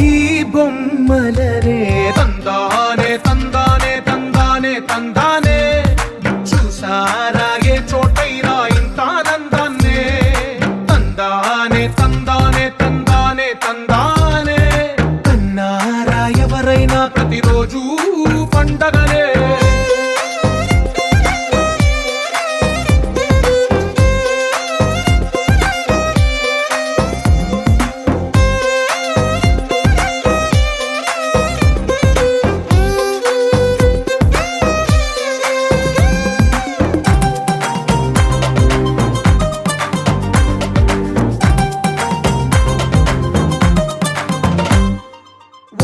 ఈ బొమ్మలనే. తందానే తందానే తందానే తందానే, చూసారా ఏ చోటైనా ఇంత ఆనందాన్నే. తందానే తందానే తందానే తందానే, కన్నారా ఎవరైనా ప్రతిరోజు పండగనే.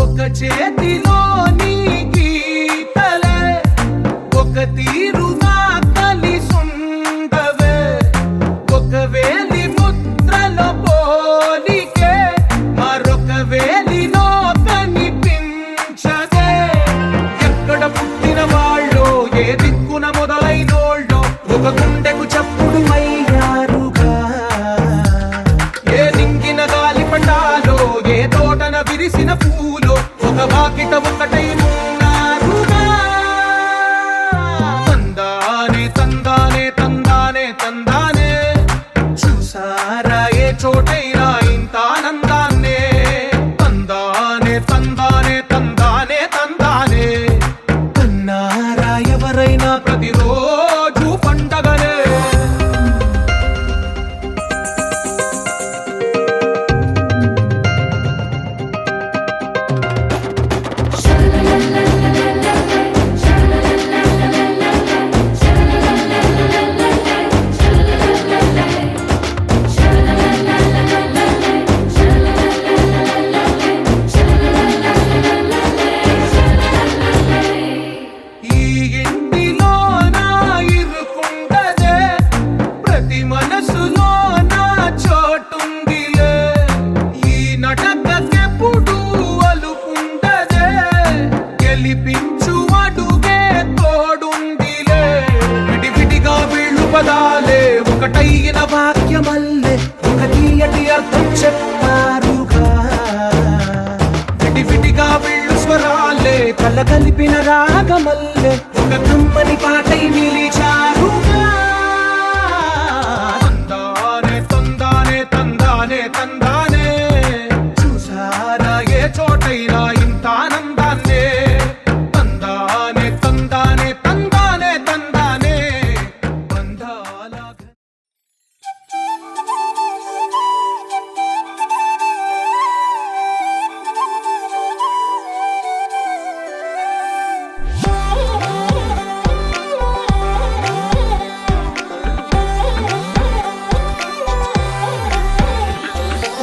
ఒక చేతిలో నీ గీతలే, ఒక తీరుగా కలిసుండవే. ఒక వేలి ముద్రలో పోలికే మరొక వేలిలో కనిపించదే. ఎక్కడ పుట్టిన వాళ్ళో, ఏ దిక్కున మొదలైనోళ్ళో, ఒక గుండెకు చప్పుడు అయ్యారుగా. ఏ నింగిన గాలి పటాలో, ఏ తోటన విరిసిన పూలో, ఒక వాకిట ఒకటై ఉన్నారుగా. తందానే తందానే తందానే తందానే, చూసారా ఏ చోటైనా ఇంత ఆనందాన్నే. తందానే తందానే తందానే తందానే, కన్నారా ఎవరైనా ప్రతిరోజు పండగనే. Shalala ఒకటైన వాక్యమల్లే ఒక తీయటి అర్థం చెప్పారుగా విడివిడిగా వీళ్ళు స్వరాలే కళ్ళ కలిపిన రాగమల్లే ఒక కమ్మని పాటై నిలిచారుగా తందానే తందానే తందానే తందానే చూసారా ఏ చోటైనా ఇంత ఆనందాన్నే తందానే తందానే తందానే తందానే బంధాల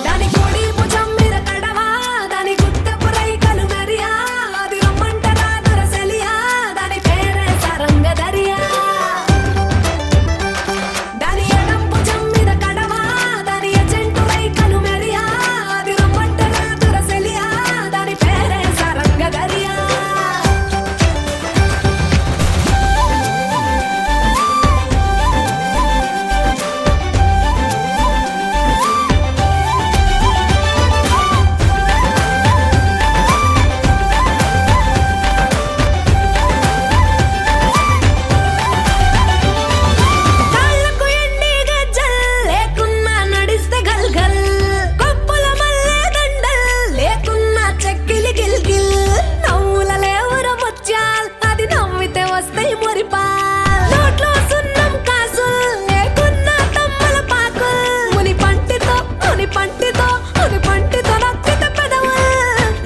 దాని కొడి భుజం మీద కడవా దాని గుత్తపు రైకలు మెరియా అది రమ్మంటరా దొరసలియా దాని పేరే సరంగ దరియా దాని ఎడం భుజం మీద కడవా దాని ఎజెంటు రైకలు మెరియా అది రమ్మంటరా దొరసలియా దాని పేరే సరంగ దరియా కాళ్ళకు ఎండి గజ్జల్ లేకున్నా నడిస్తే గల్గల్ కొప్పుల మల్లె దండల్ లేకున్నా చెక్కిలి గిల్గిల్ నవ్వుల లేవుర ముత్యాల్ అది నవ్వితే వస్తాయి మురిపాల్ నోట్లో సున్నం కాసుల్ లేకున్నా తమ్మల పాకుల్ ముని పంటితో నొక్కితే పెదవుల్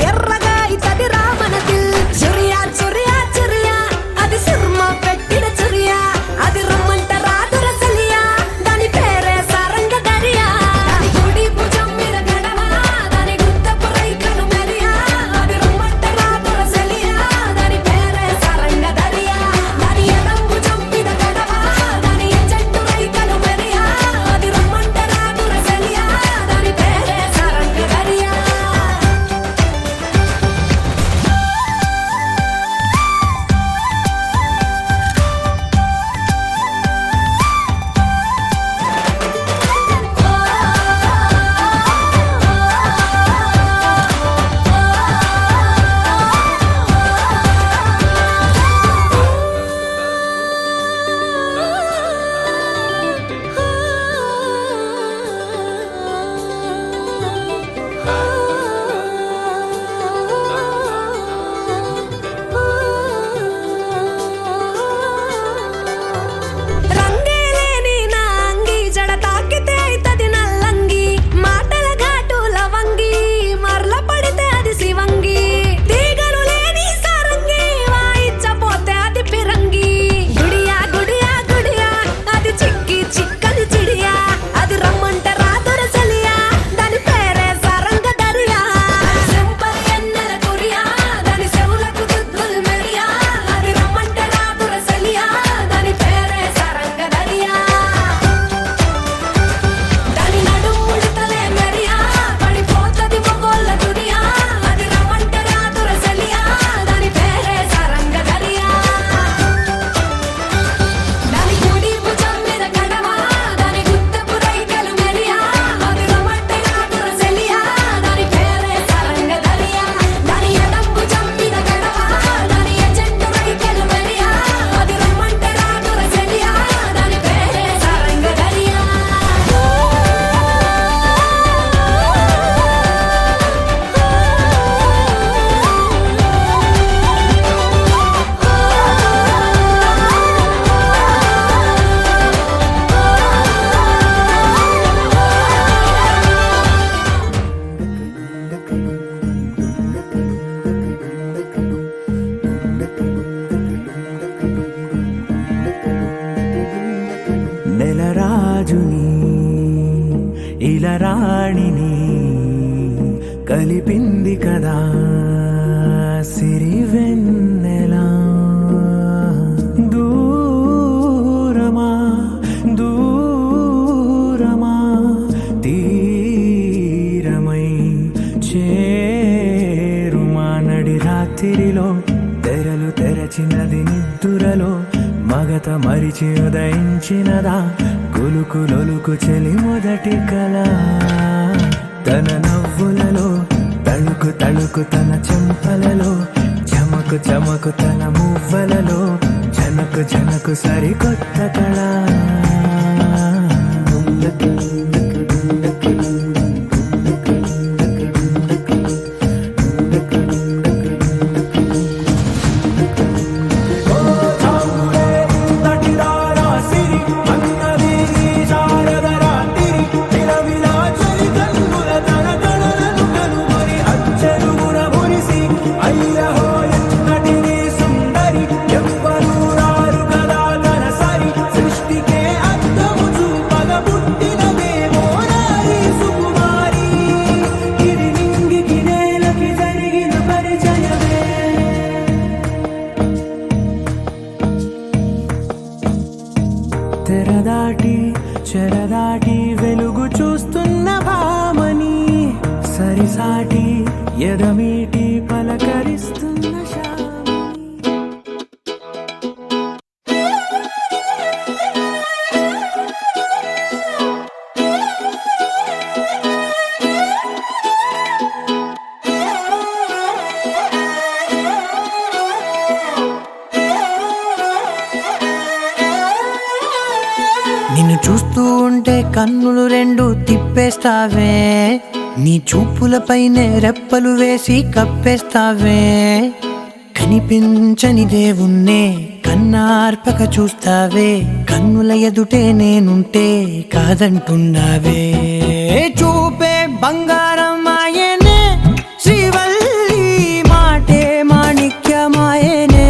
ఎర్రగా ఇతది రామనతిల్ చురియా చురియా చురియా అది సిర్మ పెట్టిన చురియా అది రమ్మంట రాదురసలియా దాని పేరే సారంగ దరియా దాని కుడి భుజం మీద గడవా దాని గుత్తపు రైకలు మెరియా అది రమ్మంట రాదురసలియా దాని పేరే సారంగ దరియా దాని ఎడం భుజం మీద గడవా దాని ఎజెంటు రైకలు మెరియా అది రమ్మంట రాదురసలియా దాని పేరే సారంగ దరియా రంగేలేని నా అంగి జడ తాకితే అయితది నల్లంగి మాటల ఘాటు లవంగి మరల పడితే అది శివంగి తీగలు లేని సారంగి వాయిచ్చపోతే అది పిరంగి గుడియా గుడియా గుడియా అది చిక్కి చిక్కని చిడియా అది రమ్మంట రాదురసలియా దాని పేరే సారంగ దరియా సెంపల్ ఎన్నెల కురియా దాని చెవులకు దుద్దులు మెరియా అది రమ్మంట రాదురసలియా దాని పేరే సారంగ దరియా దాని నడుము ముడతలే మెరియా పడిపోతది మొగోళ్ళ దునియా అది రమ్మంట రాదురసలియా దాని పేరే సారంగ దరియా దాని కుడి భుజం మీద కడవా దాని గుత్తపు రైకలు మెరియా అది రమ్మంట రాదురసలియా దాని పేరే సారంగ దరియా దాని ఎడం భుజం మీద కడవా దాని ఎజెంటు రైకలు మెరియా అది రమ్మంట రాదురసలియా దాని పేరే సారంగ దరియా నెలరాజుని ఇలరాణిని కలిపింది కదా సిరివెన్నెలా దూరమా దూరమా తీరమై చేరుమా నడి రాత్రిలో తెరలు తెరచినది నిద్దురలో మగత మరిచి ఉదయించినదా ఉలుకు చెలి మొదటి కళ తన నవ్వులలో తళుకు తన చెంపలలో చమకు తన మువ్వలలో జనకు సరికొత్త కళ చెరదాటి వెలుగు చూస్తున్న భామని సరిసాటి ఎదమీటి పలకరిస్తున్న నిన్ను చూస్తూ ఉంటే కన్నులు రెండు తిప్పేస్తావే నీ చూపులపైనే రెప్పలు వేసి కప్పేస్తావే కనిపించని దేవుణ్ణే కన్నార్పక చూస్తావే కన్నుల ఎదుటే నేనుంటే కాదంటున్నావే చూపే బంగారం ఆయనే శ్రీవల్లి మాటే మాణిక్యమాయనే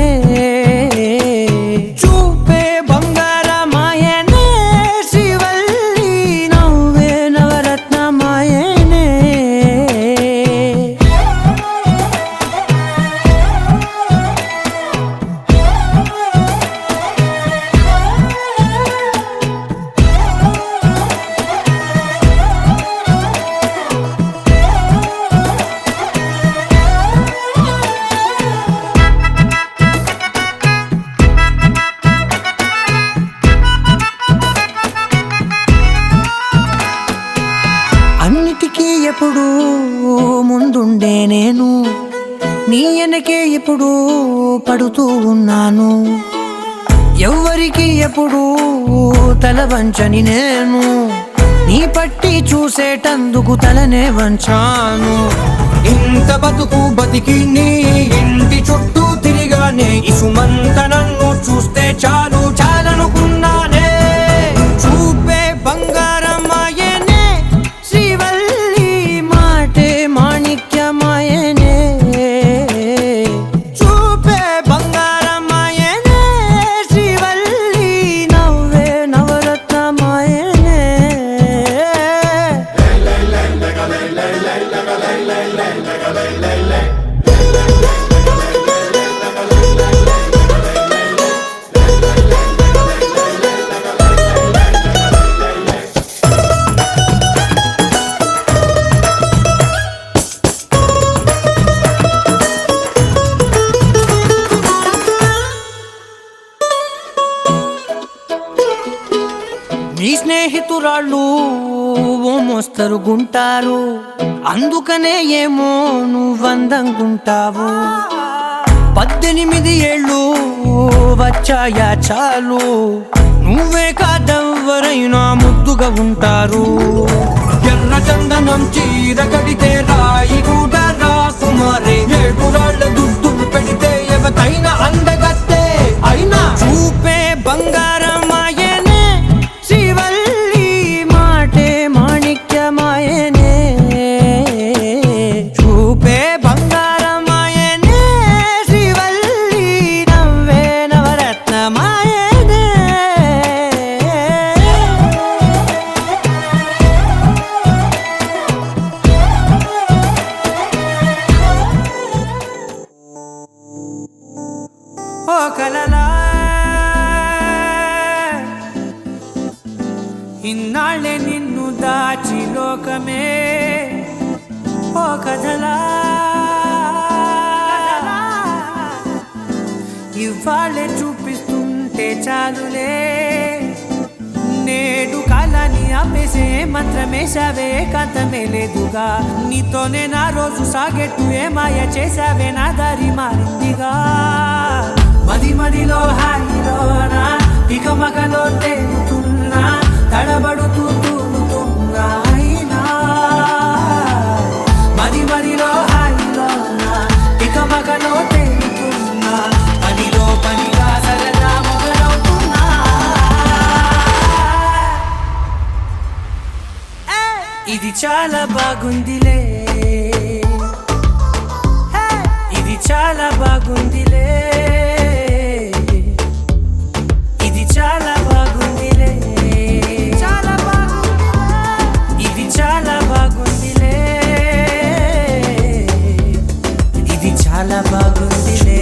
చూపే బంగారమాయనే శ్రీవల్లి నవ్వే నవరత్నమాయనే అన్నిటికీ ఎప్పుడు ముందుండే నేను నీ వెనకే ఎప్పుడు పడుతూ ఉన్నాను ఎవ్వరికి ఎప్పుడు తల వంచని నేను నీ పట్టి చూసేటందుకు తలనే వంచాను ఇంత బతుకు బతికి నీ ఇంటి చుట్టూ తిరిగానే ఇసుమంత నన్ను చూస్తే చాలు చాలనుకున్నానే చూపే బంగారమాయనే శ్రీవల్లి మాటే మాణిక్యమాయనే చూపే బంగారమాయనే శ్రీవల్లి నవ్వే నవరత్నమాయనే నీ స్నేహితురాళ్ళు ఓ మోస్తరుగుంటారు అందుకనే ఏమో నువ్వందంగుంటావు 18 ఏళ్ళు వచ్చాయా చాలు నువ్వే కాదెవ్వరైనా ముద్దుగా ఉంటారు ఎర్ర చందనం చీర కడితే రాయి కూడా రాకుమారే 7 రాళ్ళ దుద్దులు పెడితే ఎవతైనా అందగత్తే అయినా చూపే బంగారమాయనే శ్రీవల్లి మాటే మాణిక్యమాయనే చూపే బంగారమాయనే శ్రీవల్లి నవ్వే నవరత్నమాయనే ఓ కలలా ఇన్నాళ్ళే నిన్ను దాచి లోకమే ఓ కథలా ఇవాళ్ళే చూపిస్తుంటే చాలులే నే నేడు కాలాన్ని ఆపేసే మంత్రమేశావే కాంతమే లేదుగా నీతోనే నా రోజు సాగెట్టు ఏ మాయ చేశావే నా దారి మారిందిగా మది మదిలో హాయిలోనా ఇక మగలో తేలుతున్నా తడబడుతూ తూలుతున్నా అయినా మది మదిలో హాయిలోనా ఇక మగలో తేలుతున్నా పనిలో పనిగా సరదా మొదలవుతున్నా ఇది చాలా బాగుందిలే ఇది చాలా బాగుందిలే ఇది చాలా బాగుందిలే చాలా బాగుంది ఇది చాలా బాగుందిలే ఇది చాలా బాగుందిలే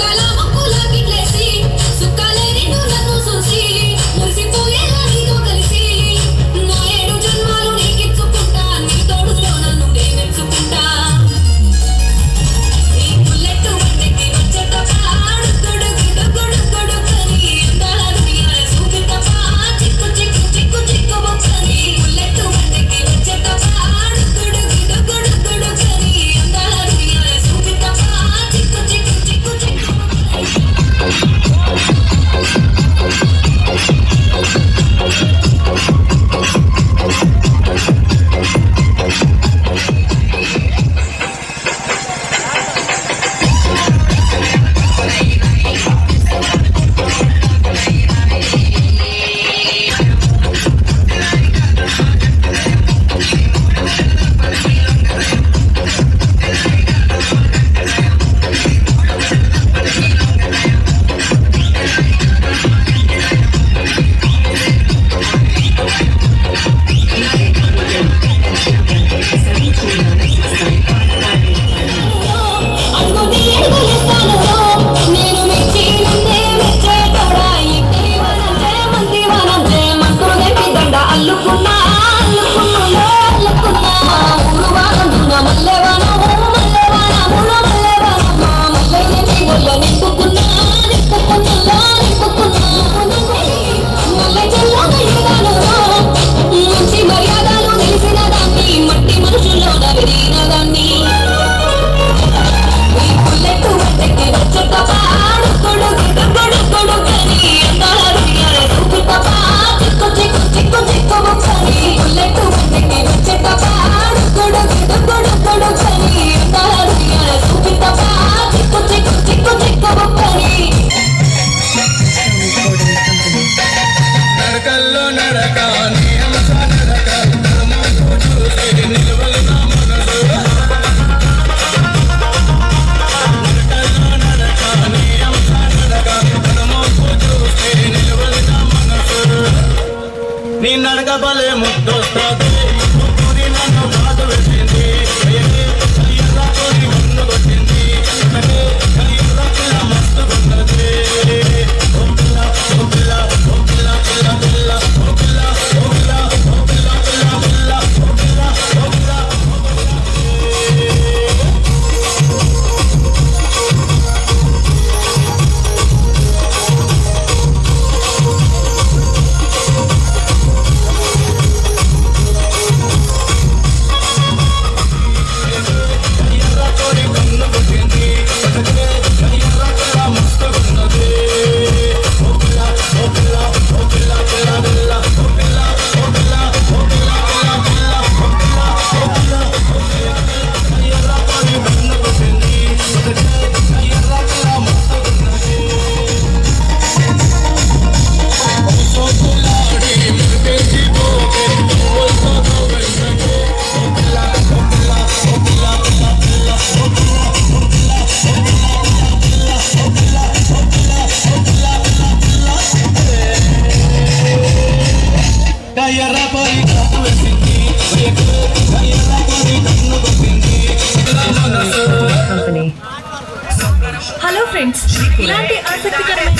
చుక్కల ముక్కుల గిట్లేసి సుక్కలే నిన్ను నన్ను చూసి మురిసిపోయేలా నీతో కలిసి నా 7 జన్మాలు నీకిచ్చుకుంటా నీ తోడులో నన్ను నేనెచ్చుకుంటా ఈ బుల్లెట్ వంటకి వచ్చేటప్ప అడుగుడు గుడు గుడు కని అందాల దునియాల చూపితప్ప చిక్కు చిక్కు చిక్కు చిక్కు బొక్కని బుల్లెట్ వంటకి వచ్చేటప్ప అడుగుడు గుడు కని అందాల దునియాల చూపితప్ప చిక్కు చిక్కు చిక్కు చిక్కు అడుగుని ఎడుగులేస్తాను నేను మెచ్చి నన్నే మెచ్చేటోడా ఇంటి వనంతే మంది వనంతే మంత్రులు గట్టి దండ అల్లుకున్నా అల్లుకున్నా ఊరు వానందున మల్లెవనము మల్లెవనములో మల్లెవనమ్మ మల్లె నెత్తి గొల్ల నింపుకున్నా మల్లె చెల్లో నిండుగాను మంచి మర్యాదలు తెలిసిన దాన్ని మట్టి మనుషుల్లో నవిరిన దాన్ని బుల్లెట్ వంటకి వచ్చేటప్ప అడుగుడు కని అందాల దునియాల చూపితప్ప చిక్కు చిక్కు చిక్కు చిక్కు బొక్కని బుల్లెట్ వంటకి వచ్చేటప్ప అడుగుడు కని అందాల దునియాల చూపితప్ప చిక్కు చిక్కు చిక్కు చిక్కు బొక్కని నరకల్లో నరక నీ హంస నరక ధర్మము చూసి నిలవలు నా మనసు నరకల్లో నరక నీ హంస నరక ధర్మము చూసి నిలవలు నా మనసు నీ నడక బలే ముద్దొస్తుంది ముగ్గురి నన్ను బాధ పెట్టింది ఎర్రతో నీ ముందు కొట్టింది ఎర్ర మస్తు ఉన్నది ఓ పిల్ల ఓ పిల్ల ఓ పిల్ల పిల్ల పిల్ల ఓ పిల్ల ఓ పిల్ల ఓ పిల్ల పిల్ల పిల్ల ఓ పిల్ల ఓ పిల్ల హలో ఫ్రెండ్స్, ఇలాంటి ఆసక్తికరమైన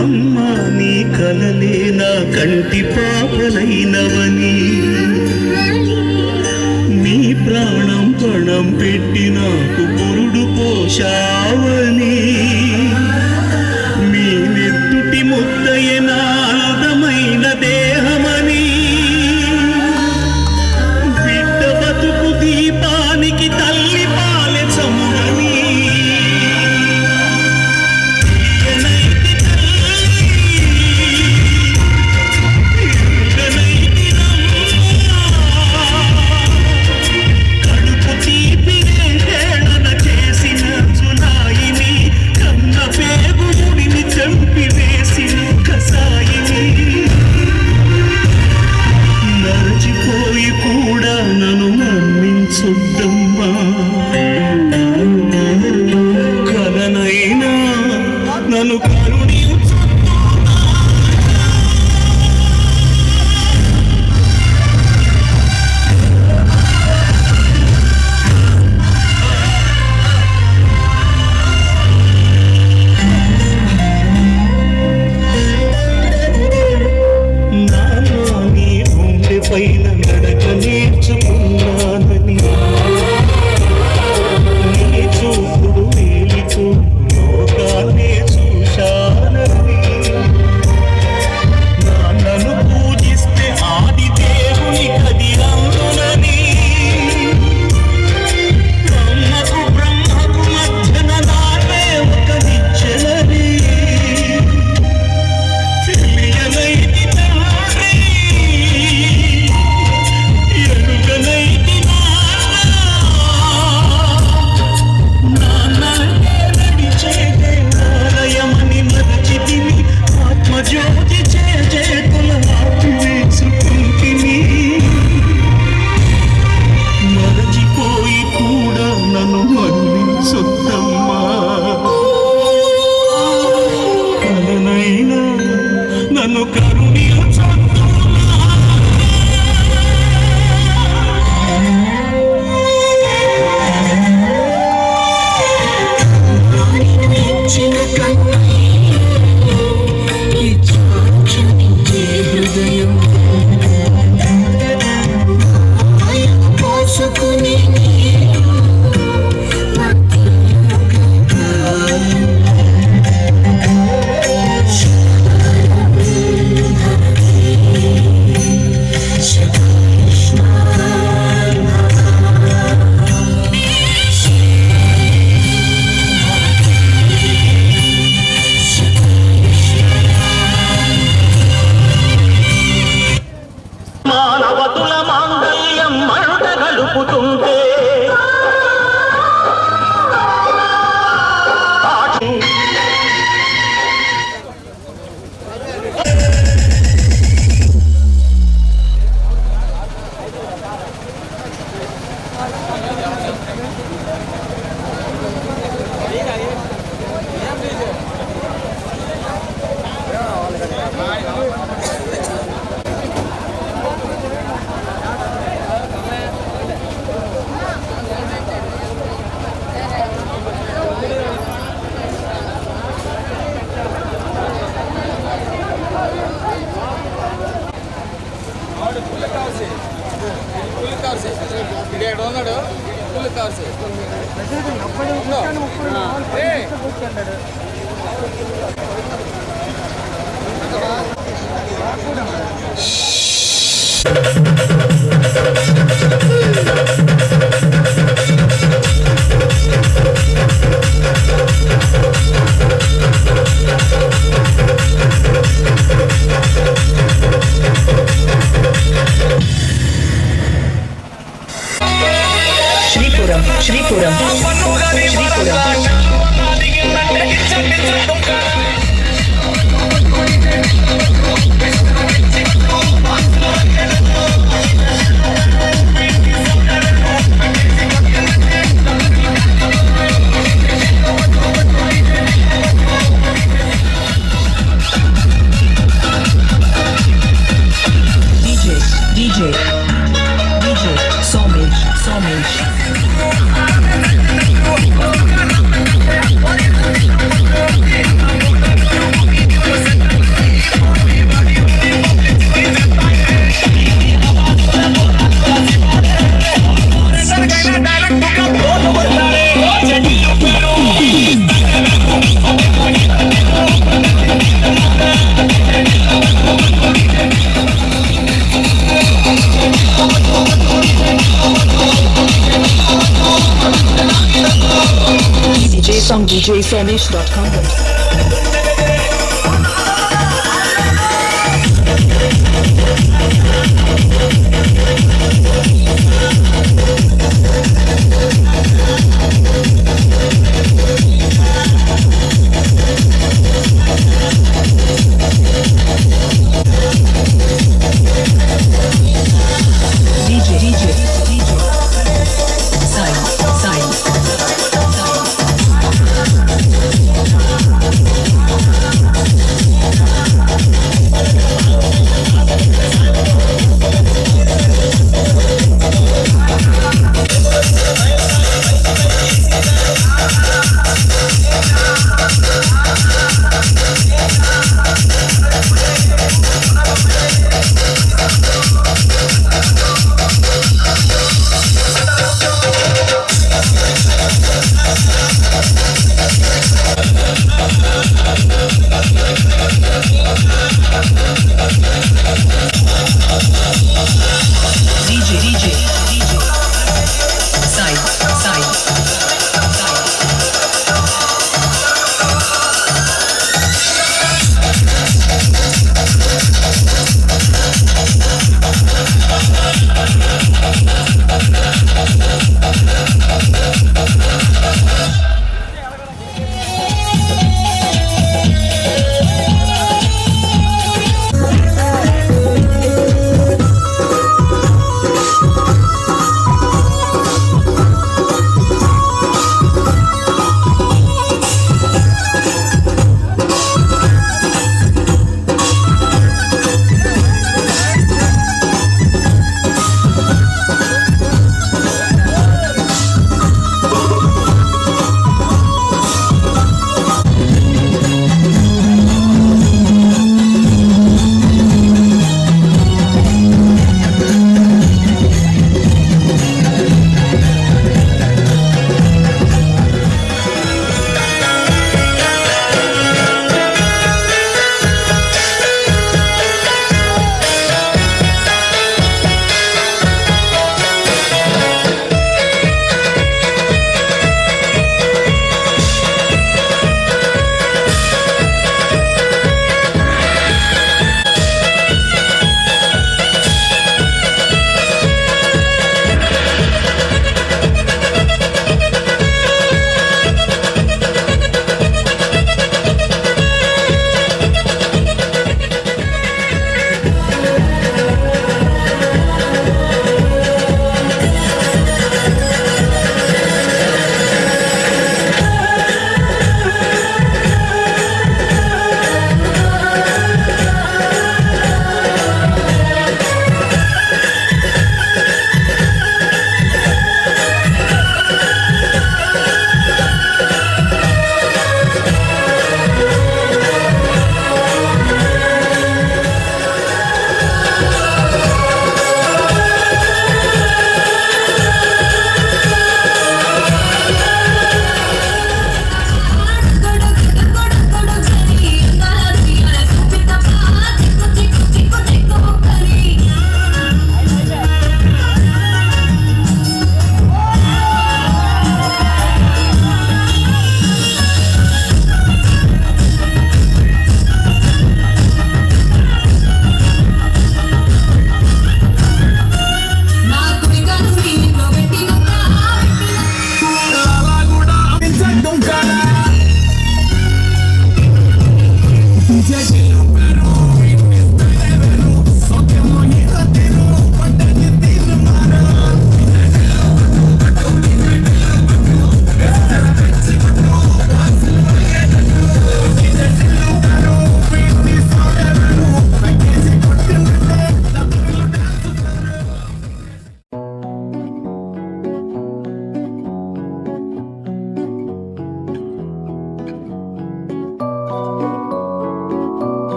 అమ్మా నీ కలలే నా కంటి పాపలైనవని నీ ప్రాణం పణం పెట్టి నాకు పురుడు పోషావని మీ నెత్తుటి ముద్దయ నా అందమైన దేహమని బిడ్డ బతుకు దీపానికి తల్లి పాలె చమురని ఎనైతి తల్లి, ఎరుగనైతి రమ్మ, కడుపు తీపి రేళన చేసిన జులాయిని, కన్న పేగు ముడిని చంపి వేసిన కసాయిని, నరచిపోయి కూడా నన్ను నమ్మించొద్దమ్మా, కలనైనా నన్ను కరుణించొద్దు. నాన్న నీ గుండె పైన నడక నేర్చుకున్నానని, నీ చూపుడు వేలితో లోకాన్నే చూశానని, నాన్నను పూజిస్తే ఆది దేవుని కదిరందునని, బ్రహ్మకు మధ్యన నాన్నే ఒక నిచ్చెనని, తెలియనైతి తండ్రి, ఎరుగనైతి నాన్నంటే నడిచే దేవాలయమని మరచితిని, ఆత్మజ్యోతి చేతుల ఆపివేసుకుంటిని, మరచిపోయి కూడా నన్ను మన్నించొద్దమ్మా, కలనైనా నన్ను కరుణించొద్దు. మానవతుల మాంగళ్యం మంట గలుపుతుంటే Sripuram DJ Somesh Purchase on djsonesh.com. DJ.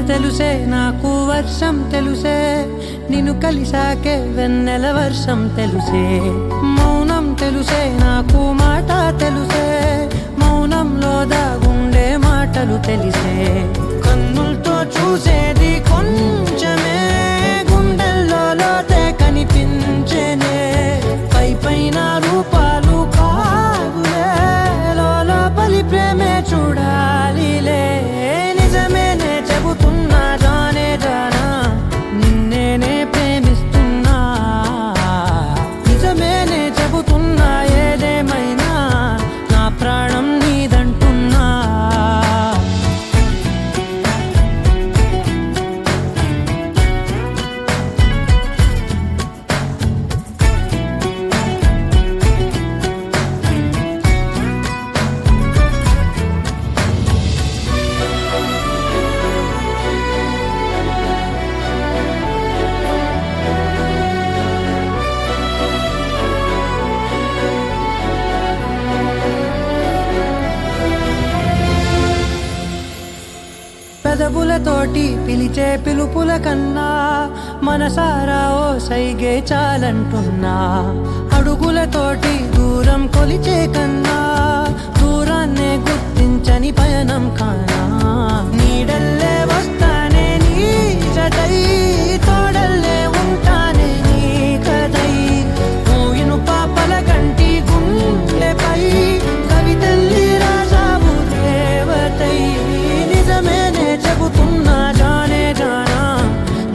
తెలుసే నాకు వర్షం తెలుసే నిన్ను కలిసాకే వెన్నెల వర్షం తెలుసే మౌనం తెలుసే నాకు మాట తెలుసే మౌనంలో దాగుండే మాటలు తెలిసే కన్నులతో చూసేది కొంచెమే గుండెల్లో లోతే కనిపించేనే పై పైన రూపాలు కాదులే లోపలి ప్రేమే చూడాలిలే నిజమేనే చెబుతున్నా జానే జానా నిన్నేనే ప్రేమిస్తున్నా నిజమేనే చెబుతున్నా ఏదేమైనా నా ప్రాణం నీదంటున్నా పెదవులతోటి పిలిచే పిలుపుల కన్నా మనసారా ఓ సైగే చాలంటున్నా అడుగులతోటి దూరం కొలిచే కన్నా దూరాన్నే గుర్తించని పయనం కానా నీడల్లే వస్తానే నీ జతై తోడల్లే ఉంటానే నీ కదై మూయిను పాపల కంటి గుండెపై కవితల్లి రాజావు దేవతై నిజమేనే చెబుతున్నా జానే జానా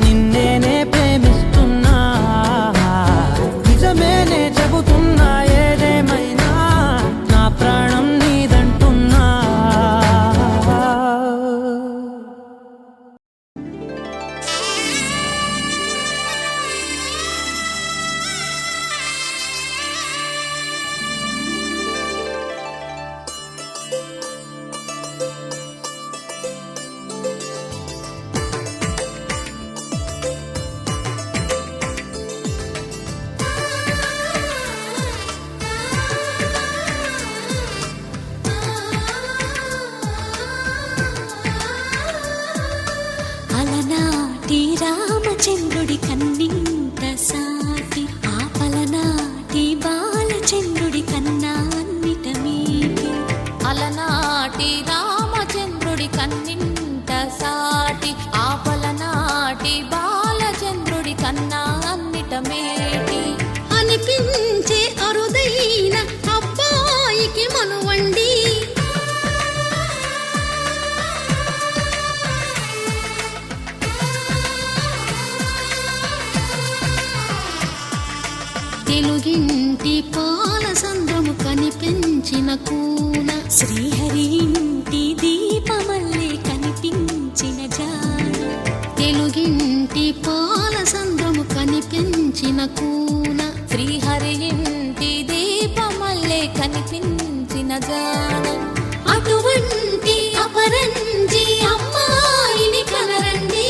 నిన్నేనే ప్రేమిస్తున్నా నిజమేనే చెబుతున్నా ఏదేమైనా నా ప్రాణం నీదంటున్నా అలనాటి రామచంద్రుడి కన్నింత సాటి ఆపలనాటి బాలచంద్రుడి కన్నా అన్నిట మీటి అలనాటి రామచంద్రుడి కన్నింత సాటి ఆపలనాటి బాలచంద్రుడి కన్నా అన్నిట మేటి అనిపించే అరుదైన అబ్బాయికి మనువండి తెలుగింటి పాల సంద్రము కనిపించిన కూన శ్రీహరి ఇంటి దీపమల్లే కనిపించిన జాన తెలుగింటి పాల సంద్రము కనిపించిన కూన శ్రీహరి ఇంటి దీపమల్లే కనిపించిన జాన అటువంటి అపరంజి అమ్మాయిని కనరండి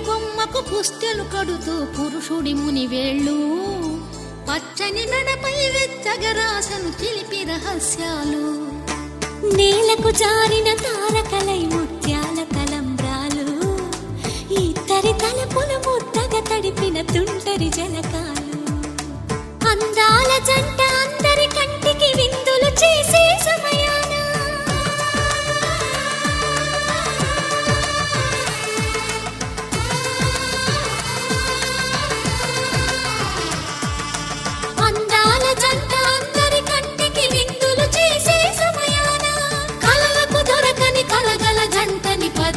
బొమ్మకు పుస్తెలు కడుతూ పురుషుడి ముని వేళ్ళు పచ్చని మెడపై వెచ్చగరాసను చిలిపి రహస్యాలు నేలకు జారిన తారకలై ముత్యాల తలంబ్రాలు ఇద్దరి తలపులు ముద్దగా తడిపిన తుంటరి జలకాలు అందాల జంట అందరి కంటికి విందులు చేసే సమయాన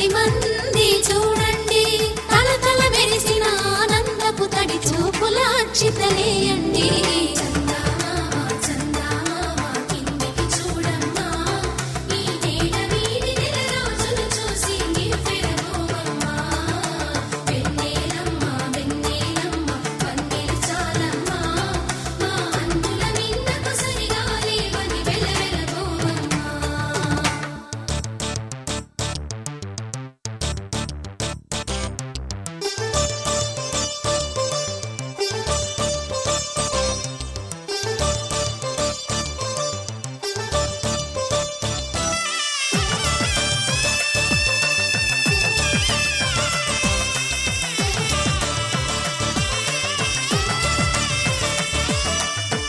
పది మంది చూడండి తలతల మెరిసిన ఆనందపు తడి చూపుల అక్షితలేయండి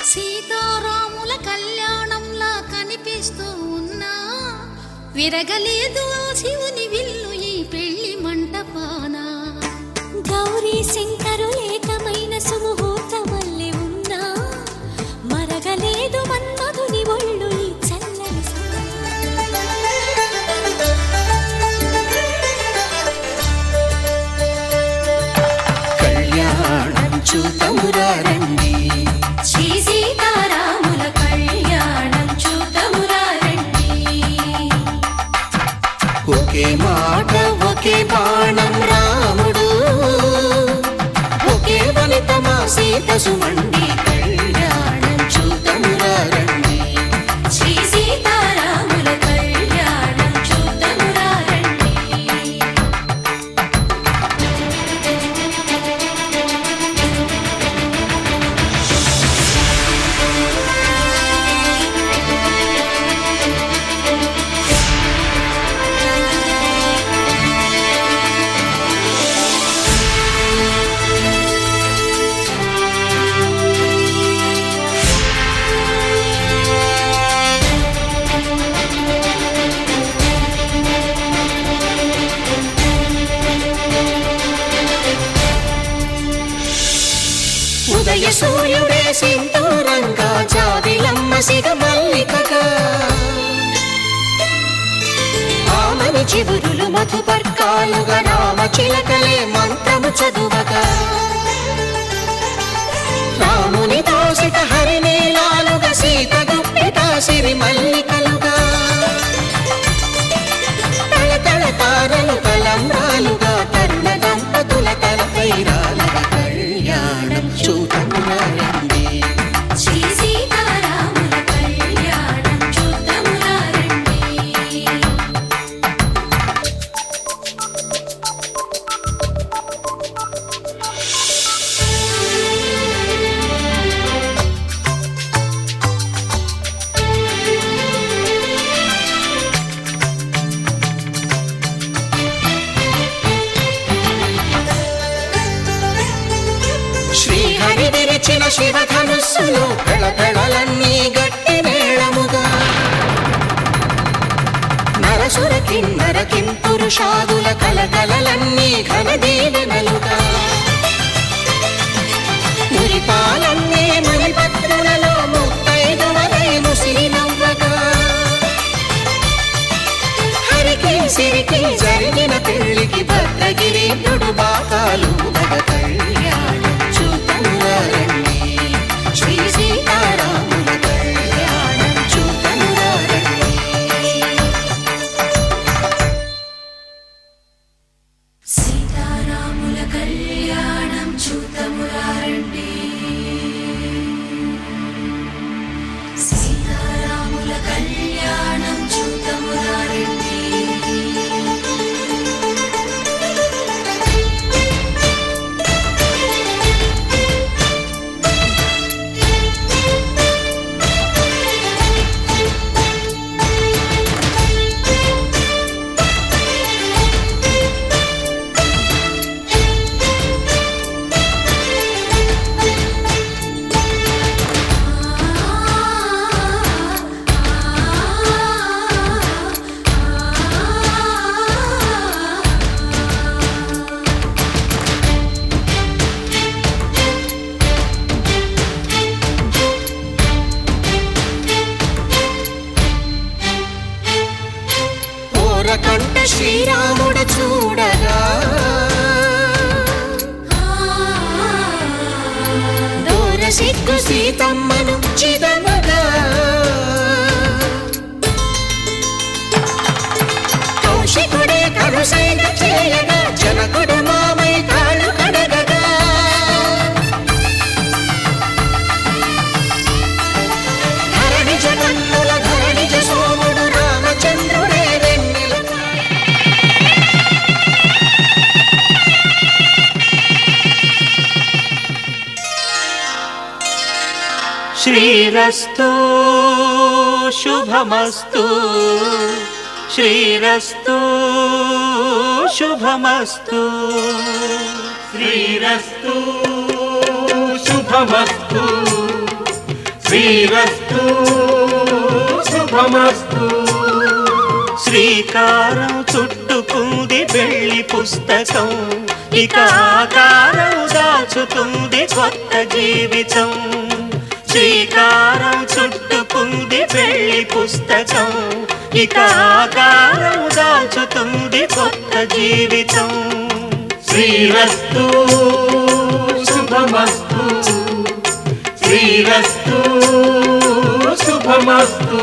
సీతారాముల కళ్యాణంలా కనిపిస్తూ ఉన్నా విరగలేదు శివుని విల్లు ఈ పెళ్లి మంటపాన గౌరీ శంకరు ఏకమైన సుముహూర్తమల్లె ఉన్నా మరగలేదు మన్మధుని ఒళ్ళు ఈ చల్లని కళ్యాణం చూతమురా రండి శ్రీ సీతారాముల కళ్యాణం చూతమురా రండి ఒకే మాట ఒకే బాణం రాముడు ఒకే వనిత మా సీత సుమండి కళ్యాణం చూతమురా రండి శ్రీ సీతారాముల కళ్యాణం చూతమురా రండి ఉదయ సూర్యుడే సింధూరంగా జాబిలమ్మ సిగ మల్లికగా ఆమని చివురులు మధుపర్కాలుగా రామ చిలకలే మంత్రము చదువగా రాముని దోసిట హరినీలాలుగా సీత గుప్పిట సిరి మల్లికలుగా తళతళ తారలు తలంబ్రాలుగా తరుణ దంపతుల తలపైరాలుగా కళ్యాణం చూతమురా రండి శ్రీ సీతారాముల కళ్యాణం చూతమురా రండి శ్రీహరి విరిచిన శివధనుస్సులో పెళపెళలన్నీ గట్టి మేళముగా నరసుర కిన్నర కింపురుషాదుల కలకలలన్నీ ఘన దీవెనలుగా మురిపాలన్నీ మునిపత్రులలో ముత్తైదువలై ముసిరి నవ్వగా హరికి సిరికి జరిగిన పెళ్లికి భద్రగిరి బాకాలు కళ్యాణం చూతమురా రండి శ్రీ సీతారాముల కళ్యాణం చూతమురా రండి సీతారాముల కళ్యాణం చూతమురా రండి సీతారాముల కళ్యాణం చూతమురా రండి కంట శ్రీరాముడు చూడగా దూర సిగ్గు సీతమ్మను చిదమగా కౌశికుడే కరుసైన చేయగా జనకుడు మామై కాళ్ళు కడగగా ధరణిజ కన్నుల ధరణిజ సోముడు రామచంద్రుడే వెన్నెల శ్రీరస్తు శుభమస్తు శ్రీరస్తు శుభమస్తు శ్రీరస్తు శుభమస్తు శ్రీరస్తు శుభమస్తు శ్రీకారం చుట్టుకుంది వెళ్లి పుస్తకం ఇక ఆకారం దాచుతుంది కొత్త జీవితం శ్రీకారం చుట్టుకుంది వెళ్లి పుస్తకం ఇక ఆకారం దాచుతుంది కొత్త జీవితం శ్రీరస్తు శుభమస్తు శ్రీరస్తు శుభమస్తు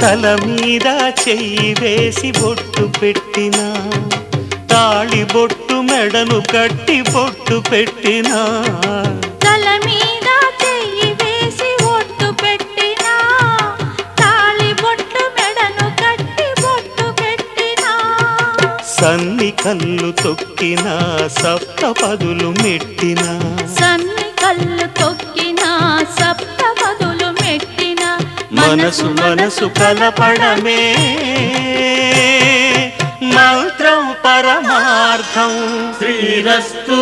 తల మీద చెయ్యి వేసి బొట్టు పెట్టినా తాళి బొట్టు మెడను కట్టి బొట్టు పెట్టినా తల మీద చెయ్యి వేసి బొట్టు పెట్టినా తాళి బొట్టు మెడను కట్టి బొట్టు పెట్టినా సన్ని కళ్ళు తొక్కినా సప్త పదులు మెట్టినా సన్ని కళ్ళు తొక్కినా సప్త పదులు మెట్టినా మనసు మనసు కలపడమే మంత్రం పరమార్థం శ్రీరస్తు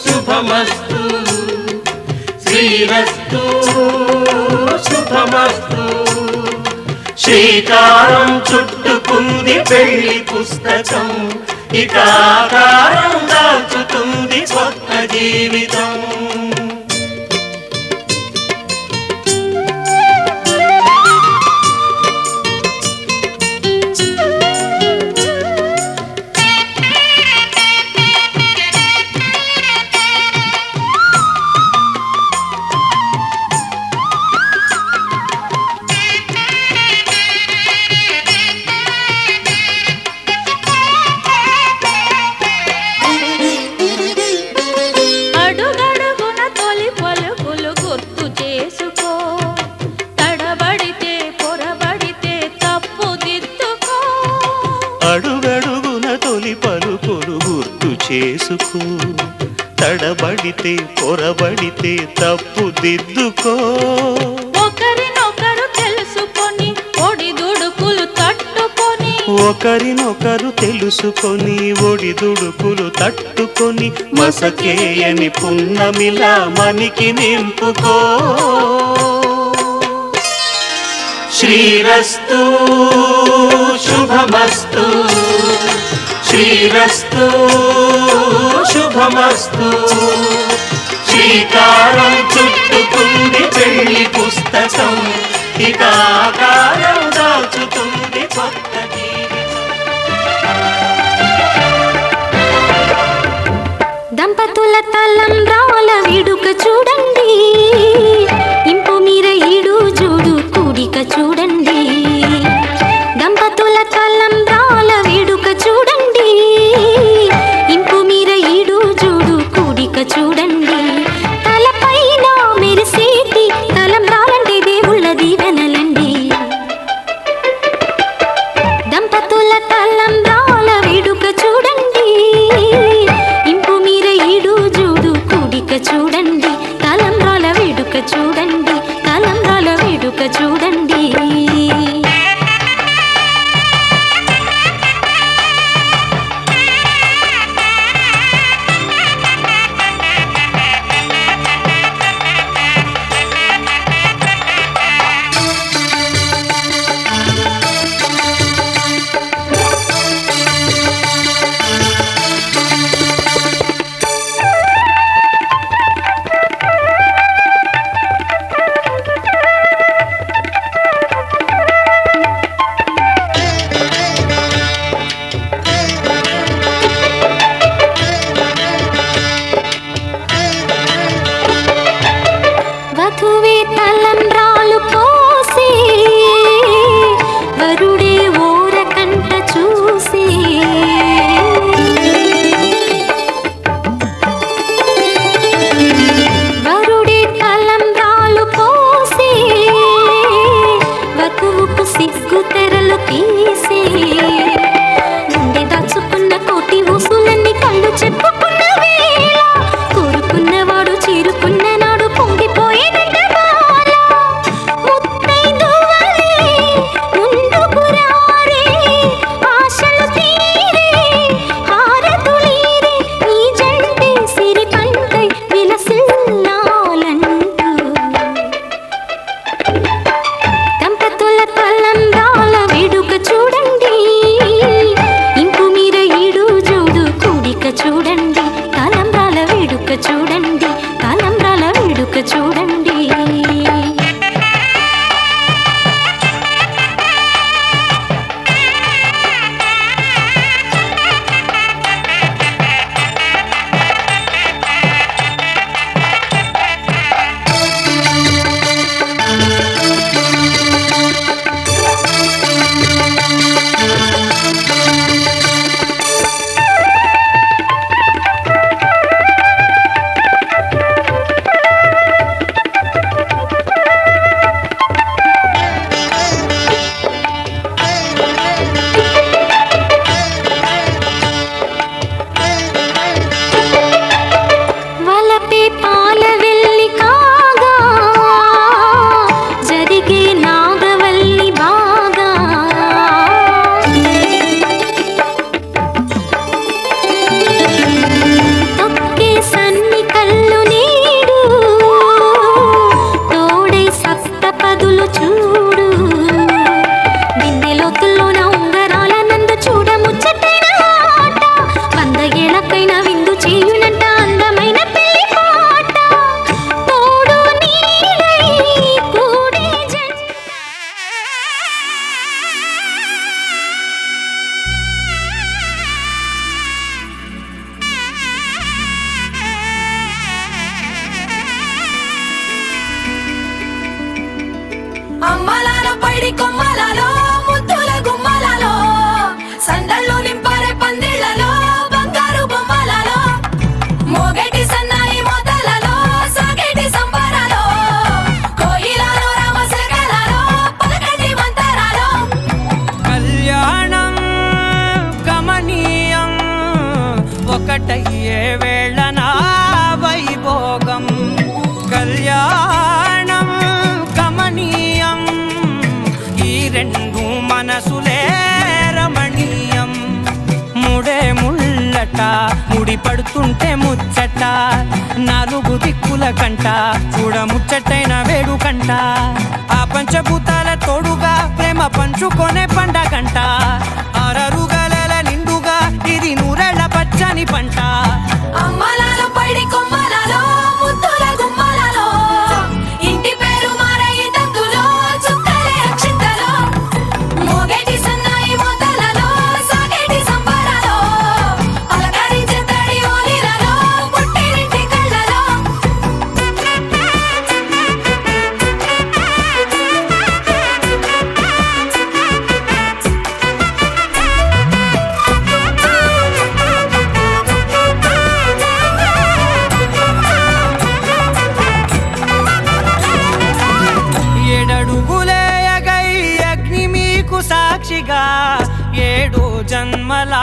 శుభమస్తు శ్రీరస్తు శుభమస్తు శ్రీకారం చుట్టుకుంది పెళ్లి పుస్తకం ఇక ఆకారం దాచుతుంది కొత్త జీవితం అడుగడుగున తొలి పలుకులు గుర్తు చేసుకో తడబడితే పొరబడితే తప్పు దిద్దుకో అడుగడుగున తొలి పలుకులు గుర్తు చేసుకో తడబడితే పొరబడితే తప్పు దిద్దుకో ఒకరినొకరు తెలుసుకొని ఒడిదుడుకులు తట్టుకొని ఒకరినొకరు తెలుసుకొని ఒడిదుడుకులు తట్టుకొని మసకేయని పున్నమిలా మనికి నింపుకో శ్రీరస్తు శుభమస్తు శ్రీరస్తు శుభమస్తు శ్రీకారం చుట్టుకుంది పెళ్లి పుస్తకం ఇక ఆకారం దాచుతుంది కొత్త దంపతుల తలంబ్రాల వేడుక చూడండి ఇంపు మీర ఈడు జోడు కూడిక చూడండి దంపతుల తలంబ్రాల వేడుక చూడండి ఇంపు మీర ఈడు జోడు కూడిక చూడండి తలపైన మెరిసేటి తలంబ్రాలంటే దేవుళ్ళ దీవెనలండి దంపతుల తలంబ్రాల వేడుక చూడండి ఇంపు మీర ఈడు జోడు కూడిక చూడండి ఒక్కటయ్యే వేళన వైభోగం కళ్యాణం గమనీయం ఈ రెండు మనసులే రమణీయం ముడే ముళ్ళట ముడి పడుతుంటే ముచ్చట నాలుగు దిక్కుల కంట చూడ ముచ్చటైన వేడుకంట ఆ పంచభూతాల తోడుగా ప్రేమ పంచుకొనే పండగంట ఆరరుగల నిండుగా ఇది నూరెళ్ళ పచ్చని పంట అమ్మలాలో పడి కొమ్మలలో ముద్దుల గుమ్మలలో ఇంటి పేరు మారయి తందులో చుక్కలే అక్షింతలో మోగేటి సన్నాయి మోతలలో సాగేటి సంబరాలో అలకరించే తడి ఓలిలలో పుట్టినింటి కళ్ళలో ఏడడుగులే ఎగై అగ్ని మీకు సాక్షిగా 7 జన్మల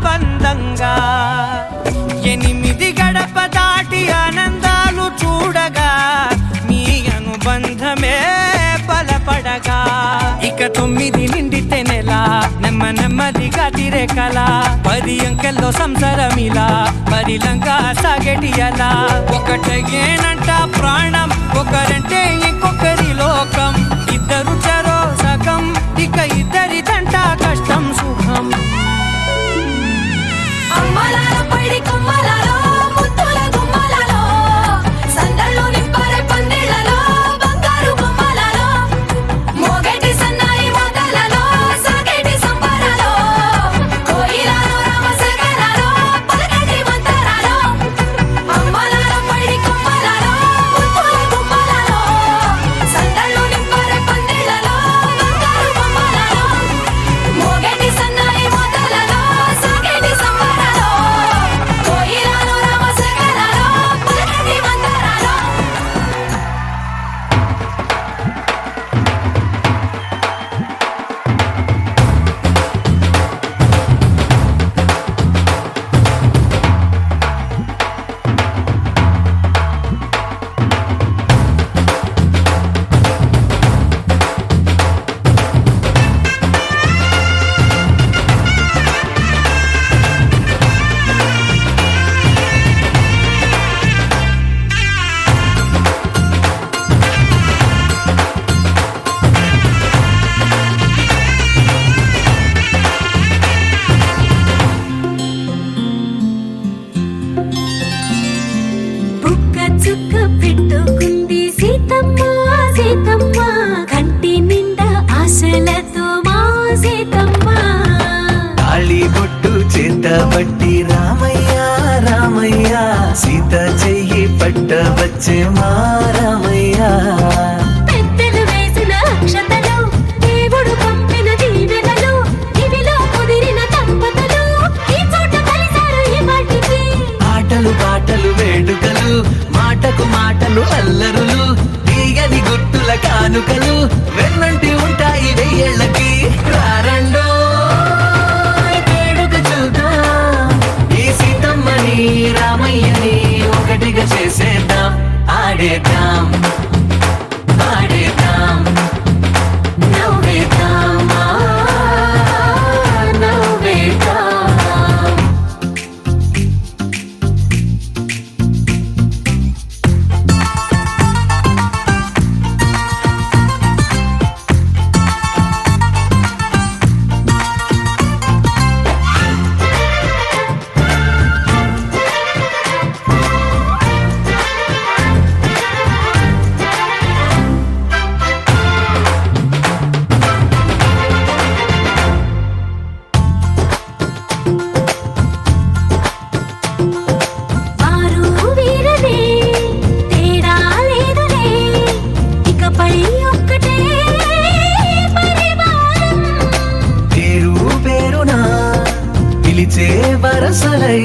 బంధంగా 8 గడప దాటి ఆనందాలు చూడగా మీ అనుబంధమే బలపడగా ఇక 9 నిండితే నెల నెమ్మదిగా తిరే కల 10 అంకెల్లో సంసారమిలా పరిలంగా సాగేటి అలా ఒకటేనంట ప్రాణం ఒకరంటే ఇంకొకరి లోకం ఇద్దరు చరో సగం ఇక ఇద్దరి దంట కష్టం సుఖం అమ్మలాలో పడి కొమ్మలలో ముద్దుల గుమ్మలలో సందళ్ళు నింపరే పందిళ్ళలో బంగారు బొమ్మలలో మోగేటి సన్నాయి మోతలలో సాగేటి సంబరాలో కోయిలలో రామశేఖరాలో పలకటి మంతరాలో అమ్మలాలో పడి కొమ్మలలో ముద్దుల గుమ్మలలో సందళ్ళు నింపరే పందిళ్ళలో బంగారు బొమ్మలలో మోగేటి సన్నాయి మోతలలో సాగేటి సంబరాలో కోయిలలో రామశేఖరాలో పలకటి మంతరాలో బుక్క చుక్క పెట్టుకుంది సీతమ్మ సీతమ్మ కంటి నిండా ఆశలతో మా సీతమ్మ తాళి బొట్టు చేతబట్టి రామయ్య రామయ్య సీత చెయ్యి పట్ట వచ్చే మా రామయ్య పెద్దలు వేసిన అక్షతలు దేవుడు పంపిన దీవెనలు ఇవిలో కుదిరిన దంపతులు ఈ చోట కలిసారు ఈ వాటికి ఆటలు పాటలు వేడుకలు మాటకు మాటలు అల్లరులు తీయని గుర్తుల కానుకలు వెన్నంటి ఉంటాయి 1000 ఏళ్ళకి రారండో వేడుక చూద్దాం ఈ సీతమ్మని రామయ్యని ఒకటిగా చేసేద్దాం ఆడేద్దాం ఆడేద్దాం నవ్వేద్దాం నవ్వేద్దాం వరసలై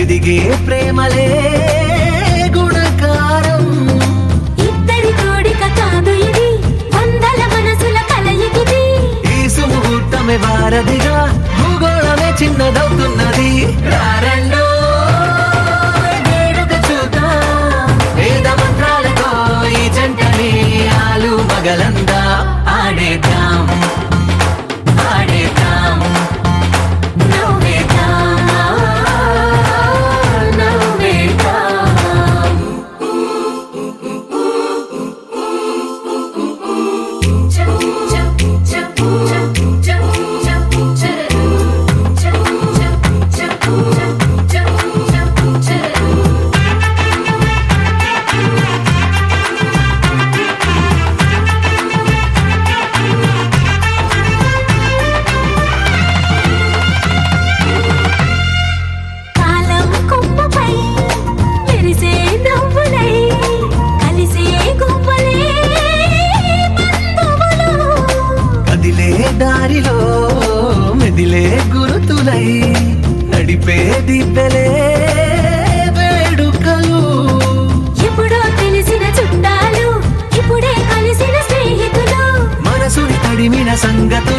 ఎదిగే ప్రేమలే గుణకారం. ఇద్దరి కోడిక కాదు ఇది, వందల మనసుల కలయికిది. ఈ సుముహూర్తమే వారధిగా భూగోళమే చిన్నదవుతున్నది. రారండో దివ్వెలే వేడుకలు ఎప్పుడో తెలిసిన చుట్టాలు ఇప్పుడే కలిసిన స్నేహితులు మనసుని తడిమిన సంగతులు